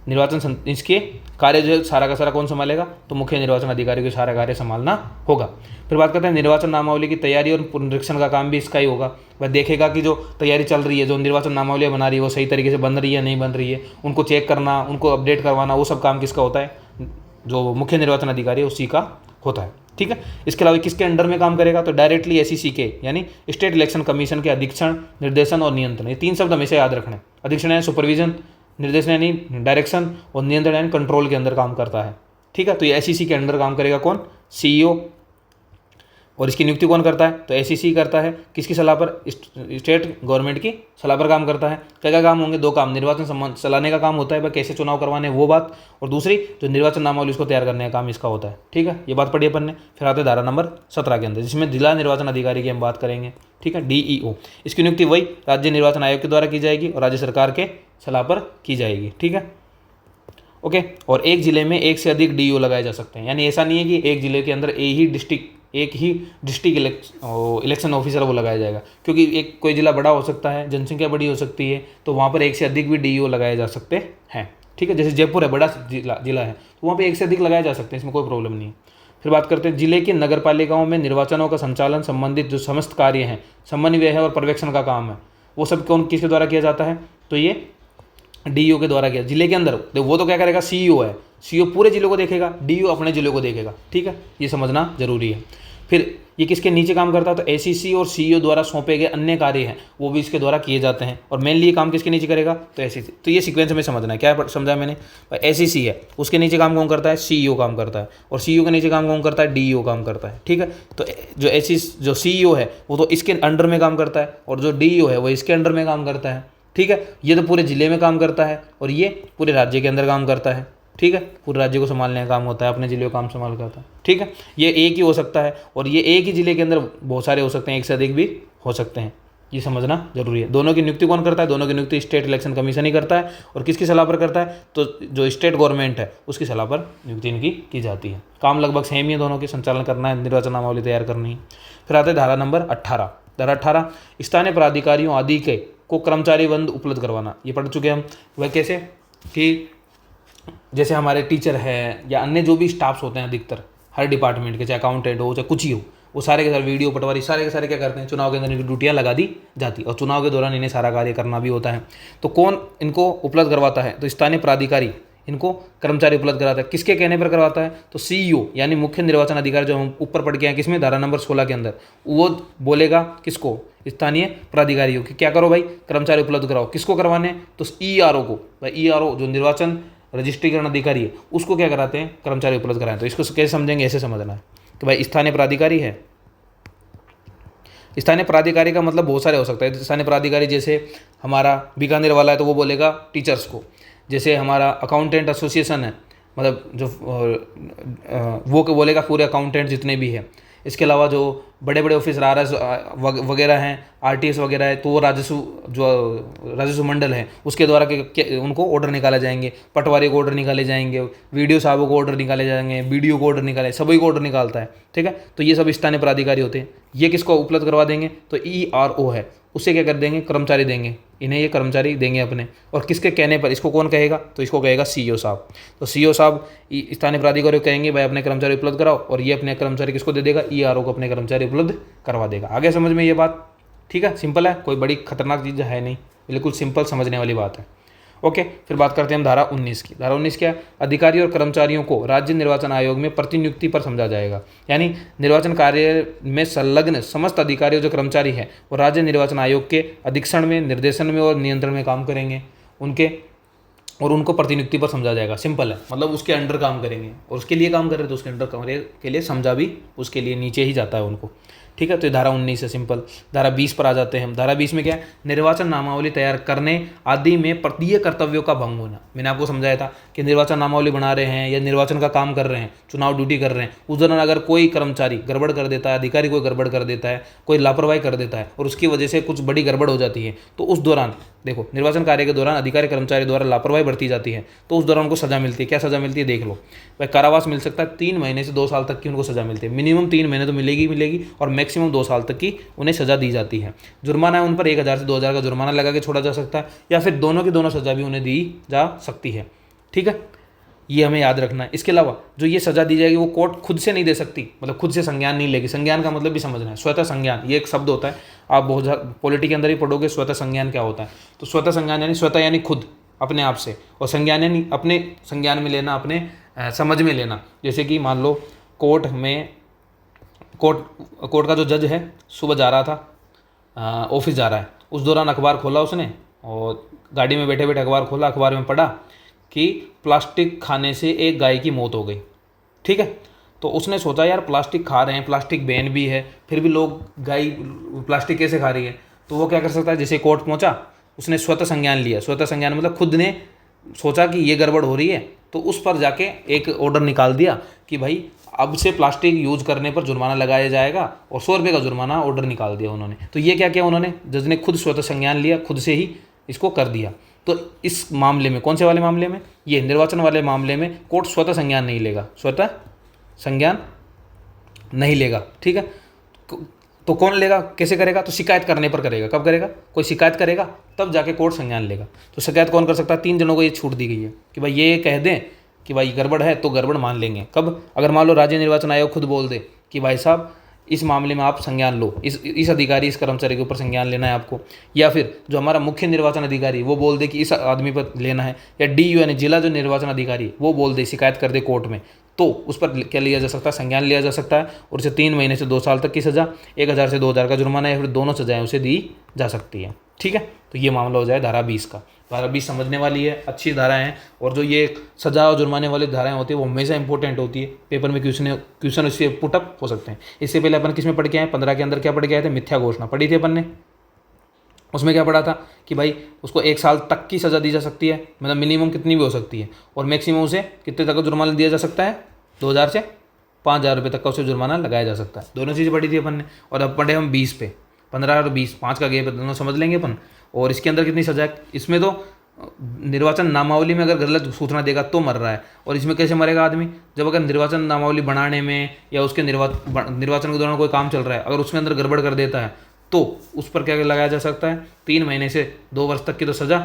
निर्वाचन इसके कार्य जो है सारा का सारा कौन संभालेगा? तो मुख्य निर्वाचन अधिकारी को सारा कार्य संभालना होगा। फिर बात करते हैं निर्वाचन नामावली की तैयारी और पुनरीक्षण का काम भी इसका ही होगा। वह देखेगा कि जो तैयारी चल रही है, जो निर्वाचन नामावली बना रही है वो सही तरीके से बन रही है नहीं बन रही है, उनको चेक करना, उनको अपडेट करवाना, वो सब काम किसका होता है? जो मुख्य निर्वाचन अधिकारी है उसी का होता है। ठीक है, इसके अलावा किसके अंडर में काम करेगा? तो डायरेक्टली एसईसी के यानी स्टेट इलेक्शन कमीशन के अधीक्षण, निर्देशन और नियंत्रण। ये 3 शब्द हमेशा याद रखने। अधीक्षण यानी सुपरविजन, निर्देशन यानी डायरेक्शन, और नियंत्रण यानी कंट्रोल के अंदर काम करता है। ठीक है, तो ये एसईसी के अंदर काम करेगा कौन? सीईओ। और इसकी नियुक्ति कौन करता है? तो एसईसी करता है। किसकी सलाह पर? स्टेट गवर्नमेंट की सलाह पर काम करता है। क्या क्या काम होंगे? 2 काम, निर्वाचन चलाने का काम होता है, कैसे चुनाव करवाने वो बात, और दूसरी जो निर्वाचन नामावली उसको तैयार करने का काम इसका होता है। ठीक है, ये बात पढ़ी अपन ने। फिर आते हैं धारा नंबर 17 के अंदर, जिसमें जिला निर्वाचन अधिकारी की हम बात करेंगे। ठीक है, डीईओ। इसकी नियुक्ति वही राज्य निर्वाचन आयोग के द्वारा की जाएगी और राज्य सरकार के सलाह पर की जाएगी। ठीक है, ओके। और एक जिले में 1 से अधिक डीईओ लगाए जा सकते हैं, यानी ऐसा नहीं है कि एक जिले के अंदर एक ही डिस्ट्रिक्ट इलेक्शन ऑफिसर वो लगाया जाएगा, क्योंकि एक कोई जिला बड़ा हो सकता है, जनसंख्या बड़ी हो सकती है, तो वहाँ पर 1 से अधिक भी डीईओ लगाए जा सकते हैं। ठीक है, जैसे जयपुर है, बड़ा जिला है, तो वहाँ पे 1 से अधिक लगाए जा सकते हैं, इसमें कोई प्रॉब्लम नहीं है। फिर बात करते हैं जिले की नगर पालिकाओं में निर्वाचनों का संचालन संबंधित जो समस्त कार्य हैं, समन्वय है और पर्यवेक्षण का काम है, वो सब कौन किसके द्वारा किया जाता है? तो ये डीईओ के द्वारा किया। जिले के अंदर वो तो क्या करेगा? सीईओ है, सीईओ पूरे जिले को देखेगा, डीईओ अपने जिले को देखेगा। ठीक है, ये समझना जरूरी है। फिर ये किसके नीचे काम करता है? तो एसईसी और सीईओ द्वारा सौंपे गए अन्य कार्य हैं वो भी इसके द्वारा किए जाते हैं, और मेनली ये काम किसके नीचे करेगा? तो एसईसी। तो ये सीक्वेंस में समझना है। क्या समझा मैंने? एसईसी है, उसके नीचे काम कौन करता है? सीईओ काम करता है, और सीईओ के नीचे काम कौन करता है? डीईओ काम करता है। ठीक है, तो जो सीईओ है वो तो इसके अंडर में काम करता है, और जो डीईओ है वो इसके अंडर में काम करता है। ठीक है, ये तो पूरे जिले में काम करता है, और ये पूरे राज्य के अंदर काम करता है। ठीक है, पूरे राज्य को संभालने का काम होता है, अपने जिले को काम संभाल करता है। ठीक है, ये एक ही हो सकता है, और ये एक ही जिले के अंदर बहुत सारे हो सकते हैं, 1 से अधिक भी हो सकते हैं। ये समझना जरूरी है। दोनों की नियुक्ति कौन करता है? दोनों की नियुक्ति स्टेट इलेक्शन कमीशन ही करता है। और किसकी सलाह पर करता है? तो जो स्टेट गवर्नमेंट है उसकी सलाह पर नियुक्ति इनकी की जाती है। काम लगभग सेम ही है दोनों की, संचालन करना है, निर्वाचन नामावली तैयार करनी है। फिर आता है धारा नंबर 18। धारा 18, स्थानीय प्राधिकारियों आदि के को कर्मचारी बंद उपलब्ध करवाना। ये पढ़ चुके हम। वह कैसे कि जैसे हमारे टीचर है या अन्य जो भी स्टाफ्स होते हैं अधिकतर हर डिपार्टमेंट के, चाहे अकाउंटेंट हो चाहे कुछ ही हो, वो सारे के सारे वीडियो पटवारी सारे के सारे क्या करते हैं? चुनाव के अंदर इनकी ड्यूटियाँ लगा दी जाती और चुनाव के दौरान इन्हें सारा कार्य करना भी होता है। तो कौन इनको उपलब्ध करवाता है? तो स्थानीय प्राधिकारी इनको कर्मचारी उपलब्ध कराता है। किसके कहने पर करवाता है? तो सीईओ यानी मुख्य निर्वाचन अधिकारी, जो हम ऊपर पढ़ के हैं किसमें, धारा नंबर 16 के अंदर, वो बोलेगा किसको? स्थानीय प्राधिकारियों कि क्या करो भाई, कर्मचारी उपलब्ध कराओ। किसको करवाने? तो ईआरओ को। भाई ईआरओ जो निर्वाचन रजिस्ट्रीकरण अधिकारी है उसको क्या कराते हैं? कर्मचारी उपलब्ध कराएं। तो इसको कैसे समझेंगे? ऐसे समझना है कि भाई स्थानीय प्राधिकारी है। स्थानीय प्राधिकारी का मतलब बहुत सारे हो सकता है। स्थानीय प्राधिकारी जैसे हमारा बीकानेर वाला है तो वो बोलेगा टीचर्स को। जैसे हमारा अकाउंटेंट एसोसिएशन है, मतलब जो वो बोलेगा पूरे अकाउंटेंट जितने भी हैं। इसके अलावा जो बड़े बड़े ऑफिसर आरएस वगैरह हैं, आरटीएस वगैरह है, तो वो राजस्व मंडल है उसके द्वारा उनको ऑर्डर निकाले जाएंगे। पटवारी को ऑर्डर निकाले जाएंगे, वीडियो साहबों को ऑर्डर निकाले जाएंगे, बीडीओ को ऑर्डर निकाले, सभी को ऑर्डर निकालता है। ठीक है, तो ये सब स्थानीय प्राधिकारी होते हैं। ये किसको उपलब्ध करवा देंगे? तो ईआरओ है, उसे क्या कर देंगे? कर्मचारी देंगे, इन्हें ये कर्मचारी देंगे अपने। और किसके कहने पर? इसको कौन कहेगा? तो इसको कहेगा सीईओ साहब। तो सीईओ साहब स्थानीय प्राधिकारी को कहेंगे भाई अपने कर्मचारी उपलब्ध कराओ, और ये अपने कर्मचारी किसको दे देगा? ईआरओ को अपने कर्मचारी उपलब्ध करवा देगा। आगे समझ में ये बात? ठीक है, सिंपल है, कोई बड़ी खतरनाक चीज़ है नहीं, बिल्कुल सिंपल समझने वाली बात है। ओके, फिर बात करते हैं हम धारा 19 की। धारा 19 क्या है? अधिकारी और कर्मचारियों को राज्य निर्वाचन आयोग में प्रतिनियुक्ति पर समझा जाएगा। यानी निर्वाचन कार्य में संलग्न समस्त अधिकारी और जो कर्मचारी हैं वो राज्य निर्वाचन आयोग के अधीक्षण में, निर्देशन में और नियंत्रण में काम करेंगे और उनको प्रतिनियुक्ति पर समझा जाएगा। सिंपल है, मतलब उसके अंडर काम करेंगे, और उसके लिए काम कर रहे हैं तो उसके अंडर करने के लिए समझा भी उसके लिए नीचे ही जाता है उनको। ठीक है, तो ये धारा 19 है सिंपल। धारा 20 पर आ जाते हैं हम। धारा 20 में क्या है? निर्वाचन नामावली तैयार करने आदि में प्रतीय कर्तव्यों का भंग होना। मैंने आपको समझाया था कि निर्वाचन नामावली बना रहे हैं या निर्वाचन का काम कर रहे हैं, चुनाव ड्यूटी कर रहे हैं, उस दौरान अगर कोई कर्मचारी गड़बड़ कर देता है, अधिकारी कोई गड़बड़ कर देता है, कोई लापरवाही कर देता है और उसकी वजह से कुछ बड़ी गड़बड़ हो जाती है, तो उस दौरान देखो निर्वाचन कार्य के दौरान अधिकारी कर्मचारी द्वारा लापरवाही बरती जाती है तो उस दौरान उनको सजा मिलती है। क्या सजा मिलती है? देख लो भाई, कारावास मिल सकता है, 3 महीने से 2 साल तक की उनको सजा मिलती है। मिनिमम 3 महीने तो मिलेगी और मैक्सिमम 2 साल तक की उन्हें सजा दी जाती है। जुर्माना है उन पर 1000 से 2000 का जुर्माना लगा के छोड़ा जा सकता है, या फिर दोनों की दोनों सजा भी उन्हें दी जा सकती है। ठीक है, ये हमें याद रखना है। इसके अलावा जो ये सजा दी जाएगी वो कोर्ट खुद से नहीं दे सकती, मतलब खुद से संज्ञान नहीं लेगी। संज्ञान का मतलब भी समझना है। स्वतः संज्ञान ये एक शब्द होता है, आप बहुत पॉलिटी के अंदर ही पढ़ोगे स्वतः संज्ञान क्या होता है। तो स्वतः संज्ञान यानी स्वतः यानी खुद अपने आप से, और संज्ञान यानी अपने संज्ञान में लेना, अपने समझ में लेना। जैसे कि मान लो कोर्ट का जो जज है सुबह जा रहा था, ऑफिस जा रहा है, उस दौरान अखबार खोला उसने और गाड़ी में बैठे बैठे अखबार खोला, अखबार में पढ़ा कि प्लास्टिक खाने से एक गाय की मौत हो गई। ठीक है, तो उसने सोचा यार प्लास्टिक खा रहे हैं, प्लास्टिक बैन भी है, फिर भी लोग गाय प्लास्टिक कैसे खा रही है? तो वो क्या कर सकता है? जैसे कोर्ट पहुंचा, उसने स्वतः संज्ञान लिया। स्वतः संज्ञान मतलब खुद ने सोचा कि ये गड़बड़ हो रही है, तो उस पर जाके एक ऑर्डर निकाल दिया कि भाई अब से प्लास्टिक यूज करने पर जुर्माना लगाया जाएगा, और 100 रुपये का जुर्माना ऑर्डर निकाल दिया उन्होंने। तो ये क्या किया उन्होंने? जज ने खुद स्वतः संज्ञान लिया, खुद से ही इसको कर दिया। तो इस मामले में, कौन से वाले मामले में? ये निर्वाचन वाले मामले में कोर्ट स्वतः संज्ञान नहीं लेगा, स्वतः संज्ञान नहीं लेगा। ठीक है, तो कौन लेगा? कैसे करेगा? तो शिकायत करने पर करेगा। कब करेगा? कोई शिकायत करेगा तब जाके कोर्ट संज्ञान लेगा। तो शिकायत कौन कर सकता है? 3 जनों को ये छूट दी गई है कि भाई ये कह दें कि भाई गड़बड़ है तो गड़बड़ मान लेंगे। कब? अगर मान लो राज्य निर्वाचन आयोग खुद बोल दे कि भाई साहब इस मामले में आप संज्ञान लो, इस अधिकारी, इस कर्मचारी के ऊपर संज्ञान लेना है आपको, या फिर जो हमारा मुख्य निर्वाचन अधिकारी वो बोल दे कि इस आदमी पर लेना है, या डीयू यानी जिला जो निर्वाचन अधिकारी वो बोल दे, शिकायत कर दे कोर्ट में, तो उस पर क्या लिया जा सकता है? संज्ञान लिया जा सकता है, और उसे 3 महीने से 2 साल तक की सज़ा, 1000 से 2000 का जुर्माना, या फिर दोनों सजाएं उसे दी जा सकती है। ठीक है, तो ये मामला हो जाए धारा 20 का। धारा 20 समझने वाली है, अच्छी धाराएं हैं, और जो ये सजा और जुर्माने वाली धाराएं होती है वो हमेशा इंपॉर्टेंट होती है। पेपर में क्वेश्चन उससे पुटअप हो सकते हैं। इससे पहले अपन किस में पढ़ के आए? 15 के अंदर क्या पढ़ के आए थे? मिथ्या घोषणा पढ़ी थी अपन ने। उसमें क्या पढ़ा था कि भाई उसको 1 साल तक की सज़ा दी जा सकती है, मतलब मिनिमम कितनी भी हो सकती है, और मैक्सिमम उसे कितने तक का जुर्माना दिया जा सकता है? 2000 से 5000 रुपये तक का उसे जुर्माना लगाया जा सकता है। दोनों चीज़ें पढ़ी थी अपन ने। और अब पढ़े हम 20 पे। 15 और 20, 5 का गैप है, दोनों समझ लेंगे अपन। और इसके अंदर कितनी सजा है, इसमें तो निर्वाचन नामावली में अगर गलत सूचना देगा तो मर रहा है। और इसमें कैसे मरेगा आदमी, जब अगर निर्वाचन नामावली बनाने में या उसके निर्वाचन के दौरान कोई काम चल रहा है, अगर उसमें अंदर गड़बड़ कर देता है तो उस पर क्या लगाया जा सकता है, 3 महीने से 2 वर्ष तक की तो सज़ा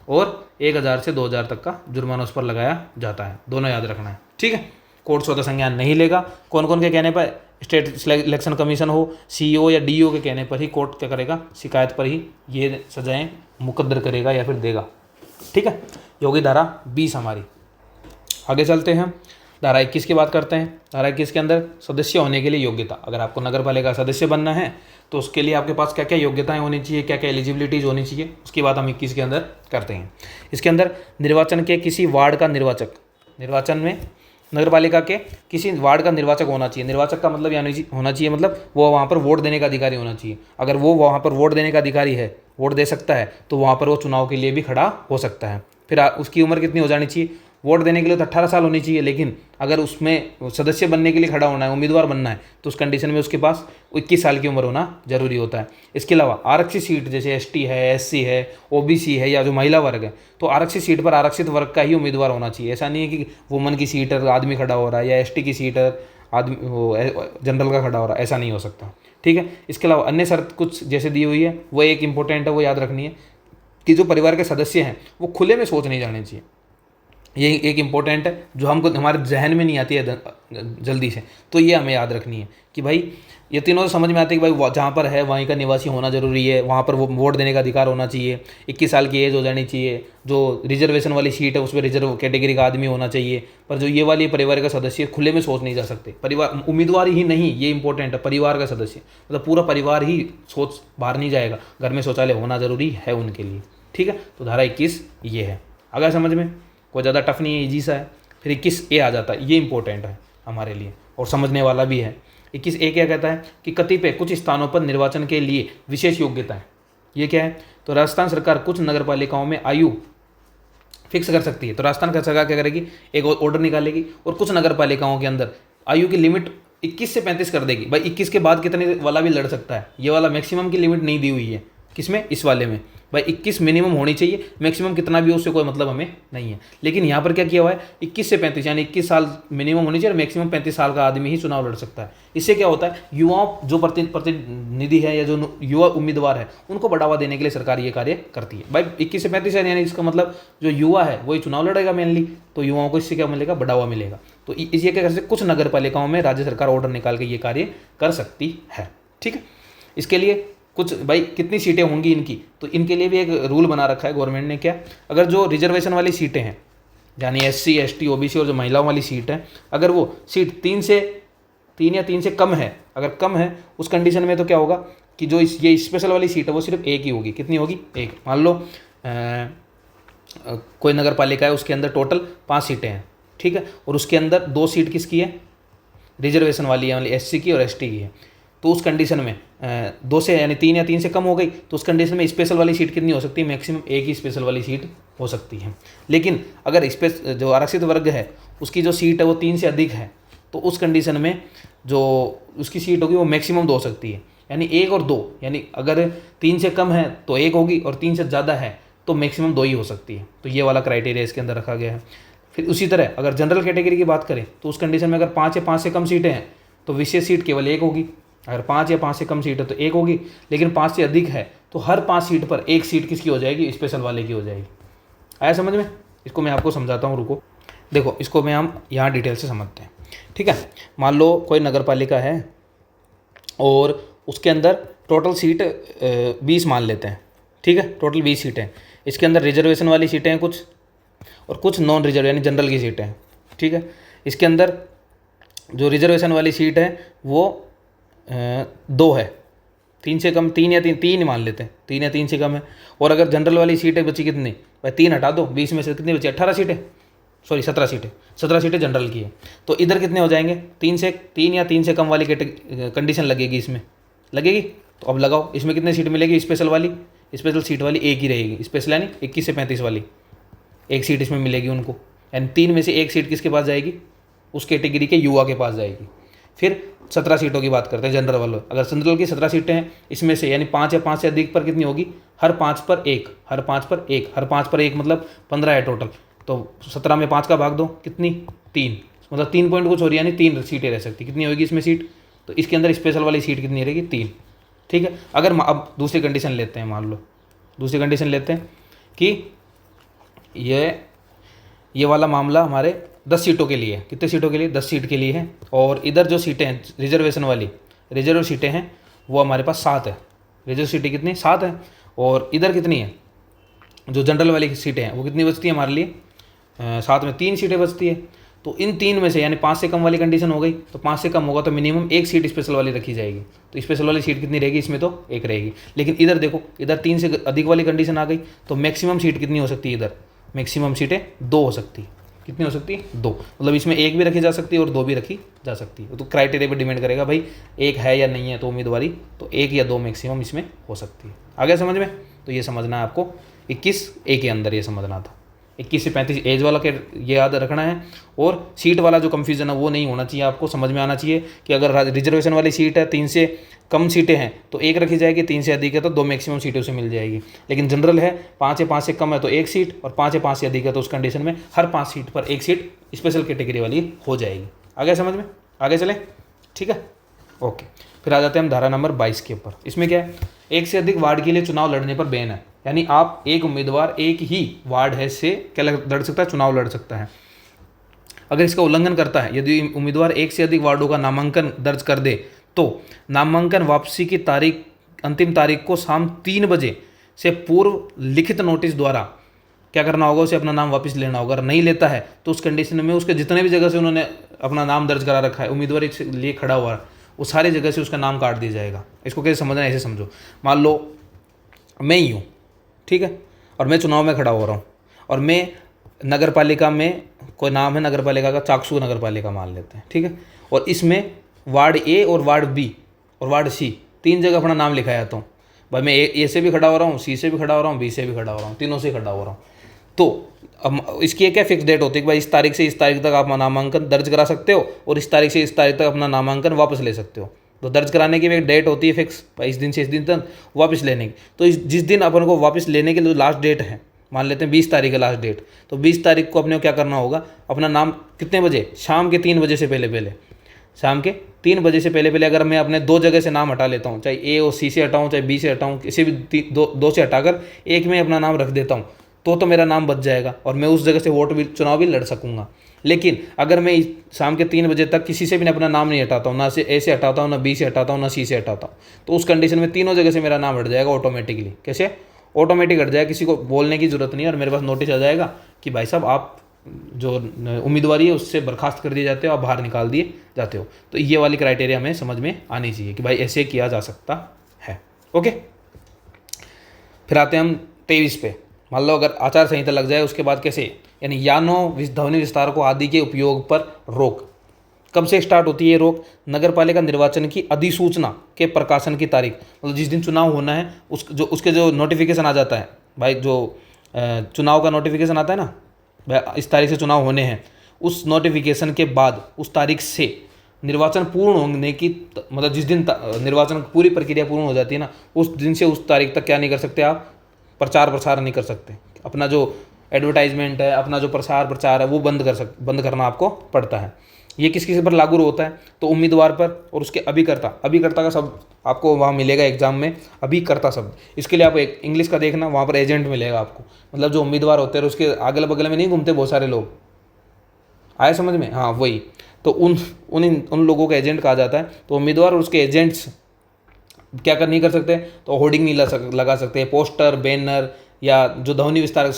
और 1000 से 2000 तक का जुर्माना उस पर लगाया जाता है। दोनों याद रखना है, ठीक है। कोर्ट स्वतः संज्ञान नहीं लेगा। कौन कौन के कहने पर, स्टेट इलेक्शन कमीशन हो, सीईओ या डीईओ के कहने पर ही कोर्ट क्या करेगा, शिकायत पर ही ये सजाएं मुकद्दर करेगा या फिर देगा, ठीक है। ये होगी धारा 20 हमारी। आगे चलते हैं, धारा 21 की बात करते हैं। धारा 21 के अंदर सदस्य होने के लिए योग्यता, अगर आपको नगर पालिका सदस्य बनना है तो उसके लिए आपके पास क्या क्या योग्यताएं होनी चाहिए, क्या क्या एलिजिबिलिटीज़ होनी चाहिए, उसकी बात हम 21 के अंदर करते हैं। इसके अंदर निर्वाचन के किसी वार्ड का निर्वाचक, निर्वाचन में नगर पालिका के किसी वार्ड का निर्वाचक होना चाहिए। निर्वाचक का मतलब यानी होना चाहिए, मतलब वो वहाँ पर वोट देने का अधिकारी होना चाहिए। अगर वो वहाँ पर वोट देने का अधिकारी है, वोट दे सकता है, तो वहाँ पर वो चुनाव के लिए भी खड़ा हो सकता है। फिर उसकी उम्र कितनी हो जानी चाहिए, वोट देने के लिए तो 18 साल होनी चाहिए, लेकिन अगर उसमें सदस्य बनने के लिए खड़ा होना है, उम्मीदवार बनना है, तो उस कंडीशन में उसके पास 21 साल की उम्र होना जरूरी होता है। इसके अलावा आरक्षित सीट जैसे एसटी है, एससी है, ओबीसी है या जो महिला वर्ग है, तो आरक्षित सीट पर आरक्षित वर्ग का ही उम्मीदवार होना चाहिए। ऐसा नहीं है कि वुमन की सीट पर आदमी खड़ा हो रहा है या एसटी की सीट पर आदमी जनरल का खड़ा हो रहा है, ऐसा नहीं हो सकता, ठीक है। इसके अलावा अन्य शर्त कुछ जैसे दी हुई है, वो एक इंपॉर्टेंट है, वो याद रखनी है कि जो परिवार के सदस्य हैं वो खुले में सोच नहीं जाने चाहिए। ये एक इम्पोर्टेंट है जो हमको हमारे जहन में नहीं आती है जल्दी से, तो ये हमें याद रखनी है कि भाई ये तीनों तो समझ में आती है कि भाई जहाँ पर है वहीं का निवासी होना जरूरी है, वहाँ पर वो वोट देने का अधिकार होना चाहिए, 21 साल की एज हो जानी चाहिए, जो रिजर्वेशन वाली सीट है उस पर रिजर्व कैटेगरी का आदमी होना चाहिए। पर जो ये वाली परिवार का सदस्य खुले में सोच नहीं जा सकते, परिवार उम्मीदवार ही नहीं, ये इंपॉर्टेंट है, परिवार का सदस्य मतलब पूरा परिवार ही सोच बाहर नहीं जाएगा, घर में शौचालय होना जरूरी है उनके लिए, ठीक है। तो धारा 21 ये है, अगर समझ में, कोई ज़्यादा टफ नहीं है, ईजी सा है। फिर 21A आ जाता है, ये इंपॉर्टेंट है हमारे लिए और समझने वाला भी है। 21A क्या कहता है कि कतिपय कुछ स्थानों पर निर्वाचन के लिए विशेष योग्यता है। ये क्या है, तो राजस्थान सरकार कुछ नगर पालिकाओं में आयु फिक्स कर सकती है। तो राजस्थान का सरकार क्या करेगी, एक ऑर्डर निकालेगी और कुछ नगर पालिकाओं के अंदर आयु की लिमिट 21 से 35 कर देगी। भाई 21 के बाद कितने वाला भी लड़ सकता है, ये वाला मैक्सिमम की लिमिट नहीं दी हुई है। किसमें, इस वाले में भाई 21 मिनिमम होनी चाहिए, मैक्सिमम कितना भी हो उससे कोई मतलब हमें नहीं है। लेकिन यहाँ पर क्या किया हुआ है, 21 से 35 यानी 21 साल मिनिमम होनी चाहिए और मैक्सिमम 35 साल का आदमी ही चुनाव लड़ सकता है। इससे क्या होता है, युवाओं जो प्रतिनिधि है या जो युवा उम्मीदवार है उनको बढ़ावा देने के लिए सरकार ये कार्य करती है। भाई 21 से 35 यानी इसका मतलब जो युवा है वही चुनाव लड़ेगा मेनली, तो युवाओं को इससे क्या मिलेगा, बढ़ावा मिलेगा। तो इसी क्या कर सकते, कुछ नगर पालिकाओं में राज्य सरकार ऑर्डर निकाल के ये कार्य कर सकती है, ठीक है। इसके लिए कुछ भाई कितनी सीटें होंगी इनकी, तो इनके लिए भी एक रूल बना रखा है गवर्नमेंट ने। क्या, अगर जो रिजर्वेशन वाली सीटें हैं यानी एससी, एसटी, ओबीसी और जो महिलाओं वाली सीट है, अगर वो सीट 3 या 3 से कम है, अगर कम है उस कंडीशन में तो क्या होगा कि जो ये स्पेशल वाली सीट है वो सिर्फ एक ही होगी। कितनी होगी, एक। मान लो कोई नगर पालिका है, उसके अंदर टोटल 5 सीटें हैं, ठीक है, और उसके अंदर 2 सीट किसकी है, रिजर्वेशन वाली है, यानी एससी की और एसटी की है। तो उस कंडीशन में 2 से यानी 3 या 3 से कम हो गई, तो उस कंडीशन में स्पेशल वाली सीट कितनी हो सकती है, मैक्सिमम एक ही स्पेशल वाली सीट हो सकती है। लेकिन अगर जो आरक्षित वर्ग है उसकी जो सीट है वो 3 से अधिक है, तो उस कंडीशन में जो उसकी सीट होगी वो मैक्सिमम 2 हो सकती है, यानी 1 और 2, यानी अगर 3 से कम है तो 1 होगी और 3 से ज़्यादा है तो मैक्सिमम 2 ही हो सकती है। तो ये वाला क्राइटेरिया इसके अंदर रखा गया है। फिर उसी तरह अगर जनरल कैटेगरी की बात करें तो उस कंडीशन में अगर 5 या 5 से कम सीटें हैं तो विशेष सीट केवल 1 होगी। अगर 5 या 5 से कम सीट है तो 1 होगी, लेकिन 5 से अधिक है तो हर 5 सीट पर 1 सीट किसकी हो जाएगी, स्पेशल वाले की हो जाएगी। आया समझ में? इसको मैं आपको समझाता हूँ, रुको। देखो इसको मैं हम यहाँ डिटेल से समझते हैं, ठीक है। मान लो कोई नगर पालिका है और उसके अंदर टोटल सीट 20 मान लेते हैं, ठीक है, टोटल 20 सीटें हैं। इसके अंदर रिजर्वेशन वाली सीटें हैं कुछ और कुछ नॉन रिजर्व यानी जनरल की सीटें हैं, ठीक है। इसके अंदर जो रिजर्वेशन वाली सीट है वो 2 है, 3 से कम, 3 या 3 मान लेते हैं, 3 या 3 से कम है। और अगर जनरल वाली सीटें बची कितनी, भाई 3 हटा दो, 20 में से कितनी बची, 18 सीटें, सॉरी 17 सीटें, 17 सीटें जनरल की है। तो इधर कितने हो जाएंगे, 3 या 3 से कम वाली कंडीशन लगेगी, इसमें लगेगी। तो अब लगाओ, इसमें कितनी सीट मिलेगी, स्पेशल वाली, स्पेशल सीट वाली एक ही रहेगी, स्पेशल यानी 21 से 35 वाली एक सीट इसमें मिलेगी उनको, यानी 3 में से 1 सीट किसके पास जाएगी, उस कैटेगरी के युवा के पास जाएगी। फिर 17 सीटों की बात करते हैं जनरल वालों। अगर जनरल की 17 सीटें हैं, इसमें से यानी 5 या 5 से अधिक पर कितनी होगी, हर 5 पर 1, हर 5 पर 1, हर 5 पर 1 मतलब 15 है टोटल। तो 17 में 5 का भाग दो, कितनी, 3, मतलब 3 पॉइंट कुछ हो रही है, यानी 3 सीटें रह सकती। कितनी होगी इसमें सीट, तो इसके अंदर स्पेशल वाली सीट कितनी रहेगी, 3। ठीक है। अगर अब दूसरी कंडीशन लेते हैं, मान लो दूसरी कंडीशन लेते हैं कि ये वाला मामला हमारे 10 सीटों के लिए है। कितने सीटों के लिए, 10 सीट के लिए है। और इधर जो सीटें हैं रिजर्वेशन वाली, रिजर्व सीटें हैं वो हमारे पास 7 है। रिजर्व सीटें कितनी, 7 है। और इधर कितनी है, जो जनरल वाली सीटें हैं वो कितनी बचती है हमारे लिए, 7 में 3 सीटें बचती है। तो इन 3 में से यानी 5 से कम वाली कंडीशन हो गई, तो 5 से कम होगा तो मिनिमम 1 सीट स्पेशल वाली रखी जाएगी। तो स्पेशल वाली सीट कितनी रहेगी, इसमें तो 1 रहेगी। लेकिन इधर देखो, इधर 3 से अधिक वाली कंडीशन आ गई, तो मैक्सिमम सीट कितनी हो सकती है, इधर मैक्सिमम सीटें 2 हो सकती है। कितनी हो सकती है, 2, मतलब इसमें 1 भी रखी जा सकती है और 2 भी रखी जा सकती है। तो क्राइटेरिया पर डिपेंड करेगा भाई 1 है या नहीं है, तो उम्मीदवारी तो 1 या 2 मैक्सिमम इसमें हो सकती है। आगे समझ में, तो ये समझना है आपको, 21 ए के अंदर ये समझना था। 21 से 35 एज वाला के ये याद रखना है। और सीट वाला जो कन्फ्यूजन है वो नहीं होना चाहिए, आपको समझ में आना चाहिए कि अगर रिजर्वेशन वाली सीट है, 3 से कम सीटें हैं तो 1 रखी जाएगी, 3 से अधिक है तो 2 मैक्सिमम सीटें उसे मिल जाएगी। लेकिन जनरल है, 5 या 5 से कम है तो 1 सीट, और 5 या 5 से अधिक है तो उस कंडीशन में हर 5 सीट पर 1 सीट स्पेशल कैटेगरी वाली हो जाएगी। आगे समझ में, आगे चलें, ठीक है, ओके। फिर आ जाते हैं हम धारा नंबर 22 के ऊपर। इसमें क्या है, 1 से अधिक वार्ड के लिए चुनाव लड़ने पर बैन है। यानी आप एक उम्मीदवार एक ही वार्ड है से क्या लड़ सकता है, चुनाव लड़ सकता है। अगर इसका उल्लंघन करता है, यदि उम्मीदवार 1 से अधिक वार्डों का नामांकन दर्ज कर दे, तो नामांकन वापसी की तारीख, अंतिम तारीख को शाम 3 बजे से पूर्व लिखित नोटिस द्वारा क्या करना होगा, उसे अपना नाम वापस लेना होगा। अगर नहीं लेता है तो उस कंडीशन में उसके जितने भी जगह से उन्होंने अपना नाम दर्ज करा रखा है, उम्मीदवारी के लिए खड़ा हुआ है, वो सारी जगह से उसका नाम काट दिया जाएगा। इसको कैसे समझना है, ऐसे समझो, मान लो मैं ही हूँ, ठीक है, और मैं चुनाव में खड़ा हो रहा हूँ, और मैं नगर पालिका में, कोई नाम है नगर पालिका का, चाकसू नगर पालिका मान लेते हैं, ठीक है, और इसमें वार्ड ए और वार्ड बी और वार्ड सी 3 जगह अपना नाम लिखाया जाता हूँ। भाई मैं ए से भी खड़ा हो रहा हूँ, सी से भी खड़ा हो रहा हूँ, बी से भी खड़ा हो रहा हूँ, तीनों से खड़ा हो रहा हूँ। तो अब इसकी एक क्या फिक्स डेट होती है कि भाई इस तारीख से इस तारीख तक आप नामांकन दर्ज करा सकते हो, और इस तारीख से इस तारीख तक अपना नामांकन वापस ले सकते हो। तो दर्ज कराने की भी एक डेट होती है फिक्स, भाई इस दिन से इस दिन तक वापस लेने की। तो जिस दिन अपन को वापस लेने के लिए लास्ट डेट है, मान लेते हैं 20 तारीख है लास्ट डेट, तो 20 तारीख को अपने को क्या करना होगा, अपना नाम कितने बजे, शाम के 3 बजे से पहले शाम के 3 बजे से पहले अगर मैं अपने 2 जगह से नाम हटा लेता हूँ, चाहे ए और सी से हटाऊँ, चाहे बी से हटाऊँ, किसी भी दो से हटाकर एक में अपना नाम रख देता हूँ, तो मेरा नाम बच जाएगा और मैं उस जगह से चुनाव भी लड़ सकूंगा। लेकिन अगर मैं शाम के 3 बजे तक किसी से भी अपना नाम नहीं हटाता हूँ, ना से ए से हटाता हूँ, ना बी से हटाता हूँ, ना सी से हटाता हूँ, तो उस कंडीशन में तीनों जगह से मेरा नाम हट जाएगा ऑटोमेटिकली। कैसे, ऑटोमेटिक हट जाएगा, किसी को बोलने की जरूरत नहीं है, और मेरे पास नोटिस आ जाएगा कि भाई साहब आप जो उम्मीदवारी है उससे बर्खास्त कर दिए जाते हो, आप बाहर निकाल दिए जाते हो। तो ये वाली क्राइटेरिया हमें समझ में आनी चाहिए कि भाई ऐसे किया जा सकता है। ओके, फिर आते हैं हम 23 पे। मान लो अगर आचार संहिता लग जाए, उसके बाद कैसे, यानी यानों ध्वनि विस्तारकों आदि के उपयोग पर रोक। कब से स्टार्ट होती है ये रोक, नगर पालिका निर्वाचन की अधिसूचना के प्रकाशन की तारीख, मतलब जिस दिन चुनाव होना है उसके जो नोटिफिकेशन आ जाता है, भाई जो चुनाव का नोटिफिकेशन आता है ना, इस तारीख से चुनाव होने हैं, उस नोटिफिकेशन के बाद उस तारीख से निर्वाचन पूर्ण होने की, मतलब जिस दिन निर्वाचन पूरी प्रक्रिया पूर्ण हो जाती है ना, उस दिन से उस तारीख तक क्या नहीं कर सकते आप, प्रचार प्रसार नहीं कर सकते। अपना जो एडवर्टाइजमेंट है, अपना जो प्रसार प्रचार है वो बंद करना आपको पड़ता है। ये किस किस पर लागू होता है, तो उम्मीदवार पर और उसके अभिकर्ता का शब्द आपको वहाँ मिलेगा एग्जाम में, अभिकर्ता शब्द। इसके लिए आप एक इंग्लिश का देखना, वहाँ पर एजेंट मिलेगा आपको, मतलब जो उम्मीदवार होते हैं उसके अगल बगल में नहीं घूमते बहुत सारे लोग, आए समझ में, हाँ वही। तो उन लोगों का एजेंट कहा जाता है। तो उम्मीदवार और उसके एजेंट्स क्या नहीं कर सकते, तो होर्डिंग नहीं लगा सकते, पोस्टर, बैनर, या जो ध्वनि विस्तारक,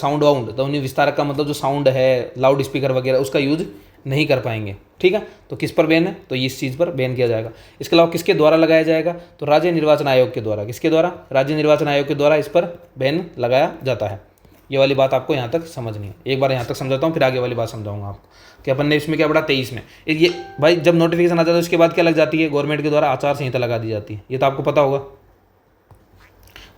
ध्वनि विस्तारक का मतलब जो साउंड है, लाउड स्पीकर वगैरह, उसका यूज नहीं कर पाएंगे। ठीक है, तो किस पर बैन है, तो इस चीज़ पर बैन किया जाएगा। इसके अलावा किसके द्वारा लगाया जाएगा, तो राज्य निर्वाचन आयोग के द्वारा। किसके द्वारा, राज्य निर्वाचन आयोग के द्वारा इस पर बैन लगाया जाता है। ये वाली बात आपको यहाँ तक समझनी है। एक बार यहाँ तक समझाता हूँ, फिर आगे वाली बात समझाऊंगा आपको कि अपन ने इसमें क्या पढ़ा 23 में। ये भाई जब नोटिफिकेशन आ जाता है उसके बाद क्या लग जाती है, गवर्नमेंट के द्वारा आचार संहिता लगा दी जाती है। ये तो आपको पता होगा,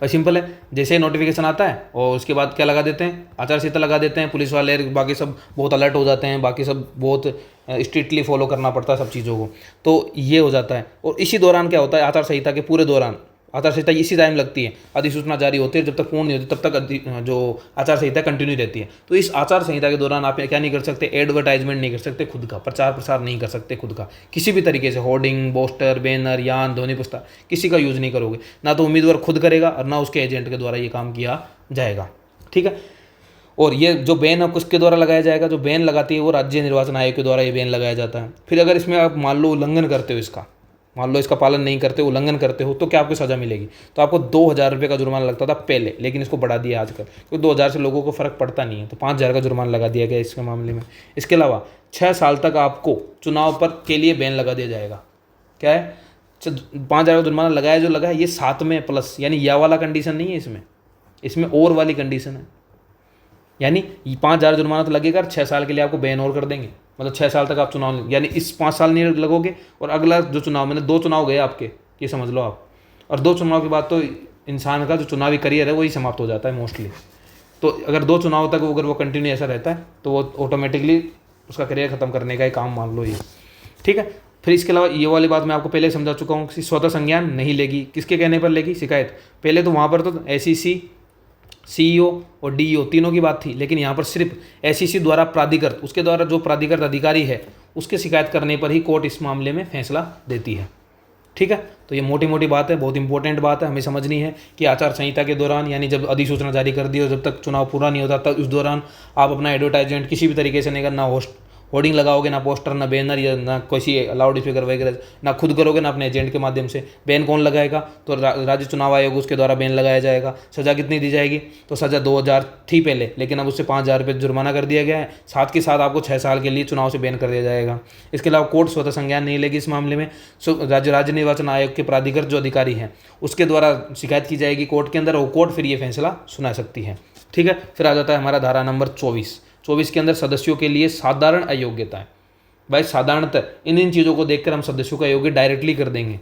और सिंपल है, जैसे नोटिफिकेशन आता है और उसके बाद क्या लगा देते हैं, आचार संहिता लगा देते हैं, पुलिस वाले बाकी सब बहुत अलर्ट हो जाते हैं, बाकी सब बहुत स्ट्रिक्टली फॉलो करना पड़ता है सब चीज़ों को। तो ये हो जाता है। और इसी दौरान क्या होता है, आचार संहिता के पूरे दौरान, आचार संहिता इसी टाइम लगती है, अधिसूचना जारी होती है, जब तक पूर्ण नहीं होती तब तक जो आचार संहिता कंटिन्यू रहती है। तो इस आचार संहिता के दौरान आप क्या नहीं कर सकते, एडवर्टाइजमेंट नहीं कर सकते, खुद का प्रचार प्रसार नहीं कर सकते, खुद का किसी भी तरीके से होर्डिंग, पोस्टर, बैनर, यान, ध्वनि पुस्तिका किसी का यूज़ नहीं करोगे। ना तो उम्मीदवार खुद करेगा और ना उसके एजेंट के द्वारा ये काम किया जाएगा। ठीक है। और ये जो बैन अब किसके द्वारा लगाया जाएगा, जो बैन लगाती है वो राज्य निर्वाचन आयोग के द्वारा ये बैन लगाया जाता है। फिर अगर इसमें आप मान लो उल्लंघन करते हो, इसका मान लो इसका पालन नहीं करते, उल्लंघन करते हो, तो क्या आपको सज़ा मिलेगी। तो आपको 2,000 रुपये का जुर्माना लगता था पहले, लेकिन इसको बढ़ा दिया आजकल, क्योंकि 2,000 से लोगों को फ़र्क पड़ता नहीं है, तो 5,000 का जुर्माना लगा दिया गया इसके मामले में। इसके अलावा 6 साल तक आपको चुनाव पर के लिए बैन लगा दिया जाएगा। क्या है, 5,000 का जुर्माना लगाया जो लगा है, ये 7 में प्लस, यानी यह वाला कंडीशन नहीं है इसमें और वाली कंडीशन है। यानी 5,000 जुर्माना तो लगेगा, 6 साल के लिए आपको बैन और कर देंगे, मतलब 6 साल तक आप चुनाव, यानी इस 5 साल नहीं लगोगे, और अगला जो चुनाव, मैंने 2 चुनाव गए आपके, ये समझ लो आप, और 2 चुनाव के बाद तो इंसान का जो चुनावी करियर है वही समाप्त हो जाता है मोस्टली। तो अगर 2 चुनाव तक अगर वो कंटिन्यू ऐसा रहता है तो वो ऑटोमेटिकली उसका करियर ख़त्म करने का ही काम मान लो ये। ठीक है। फिर इसके अलावा ये वाली बात मैं आपको पहले समझा चुका हूँ कि स्वतः संज्ञान नहीं लेगी। किसके कहने पर लेगी शिकायत, पहले तो वहाँ पर तो SEC, CEO और DEO तीनों की बात थी, लेकिन यहाँ पर सिर्फ SEC द्वारा प्राधिकृत, उसके द्वारा जो प्राधिकृत अधिकारी है उसके शिकायत करने पर ही कोर्ट इस मामले में फैसला देती है। ठीक है। तो ये मोटी मोटी बात है, बहुत इंपॉर्टेंट बात है, हमें समझनी है कि आचार संहिता के दौरान, यानी जब अधिसूचना जारी कर दी और जब तक चुनाव पूरा नहीं होता तब उस दौरान आप अपना एडवर्टाइजमेंट किसी भी तरीके से नहीं करना, होर्डिंग लगाओगे, ना पोस्टर, ना बैनर, या ना किसी लाउड स्पीकर वगैरह, ना खुद करोगे ना अपने एजेंट के माध्यम से। बैन कौन लगाएगा, तो राज्य चुनाव आयोग, उसके द्वारा बैन लगाया जाएगा। सज़ा कितनी दी जाएगी, तो सज़ा 2,000 थी पहले, लेकिन अब उससे 5,000 रुपये जुर्माना कर दिया गया है, साथ के साथ आपको 6 साल के लिए चुनाव से बैन कर दिया जाएगा। इसके अलावा कोर्ट स्वतः संज्ञान नहीं लेगी इस मामले में। राज्य निर्वाचन आयोग के प्राधिकृत जो अधिकारी हैं उसके द्वारा शिकायत की जाएगी कोर्ट के अंदर, और कोर्ट फिर ये फैसला सुना सकती है। ठीक है। फिर आ जाता है हमारा धारा नंबर 24 के अंदर सदस्यों के लिए साधारण अयोग्यताएं। भाई साधारणतः इन चीज़ों को देखकर हम सदस्यों को अयोग्य डायरेक्टली कर देंगे।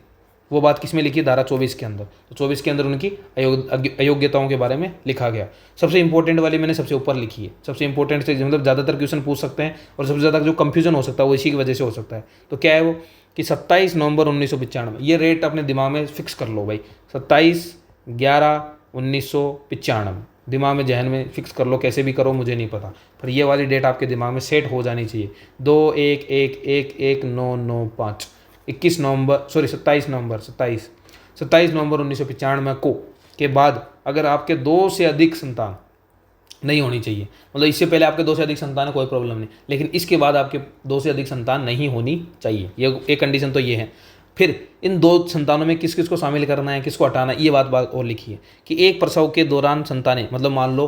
वो बात किस में लिखी है, धारा 24 के अंदर। तो 24 के अंदर उनकी अयोग्यताओं के बारे में लिखा गया। सबसे इंपॉर्टेंट वाली मैंने सबसे ऊपर लिखी है, सबसे इंपॉर्टेंट से, मतलब ज़्यादातर क्वेश्चन पूछ सकते हैं और सबसे ज़्यादा जो कंफ्यूजन हो सकता है वो इसी की वजह से हो सकता है। तो क्या है वो कि 27 नवंबर 1995, ये रेट अपने दिमाग में फिक्स कर लो भाई, 27/11/1995 दिमाग में, जहन में फिक्स कर लो, कैसे भी करो मुझे नहीं पता, पर ये वाली डेट आपके दिमाग में सेट हो जानी चाहिए। 2/1/1/1995 27 नवंबर 1995 को के बाद अगर आपके 2 से अधिक संतान नहीं होनी चाहिए, मतलब इससे पहले आपके 2 से अधिक संतान है कोई प्रॉब्लम नहीं, लेकिन इसके बाद आपके 2 से अधिक संतान नहीं होनी चाहिए, ये एक कंडीशन तो ये है। फिर इन 2 संतानों में किस किस को शामिल करना है, किसको हटाना है, ये बात और लिखी है कि एक प्रसव के दौरान संतानें, मतलब मान लो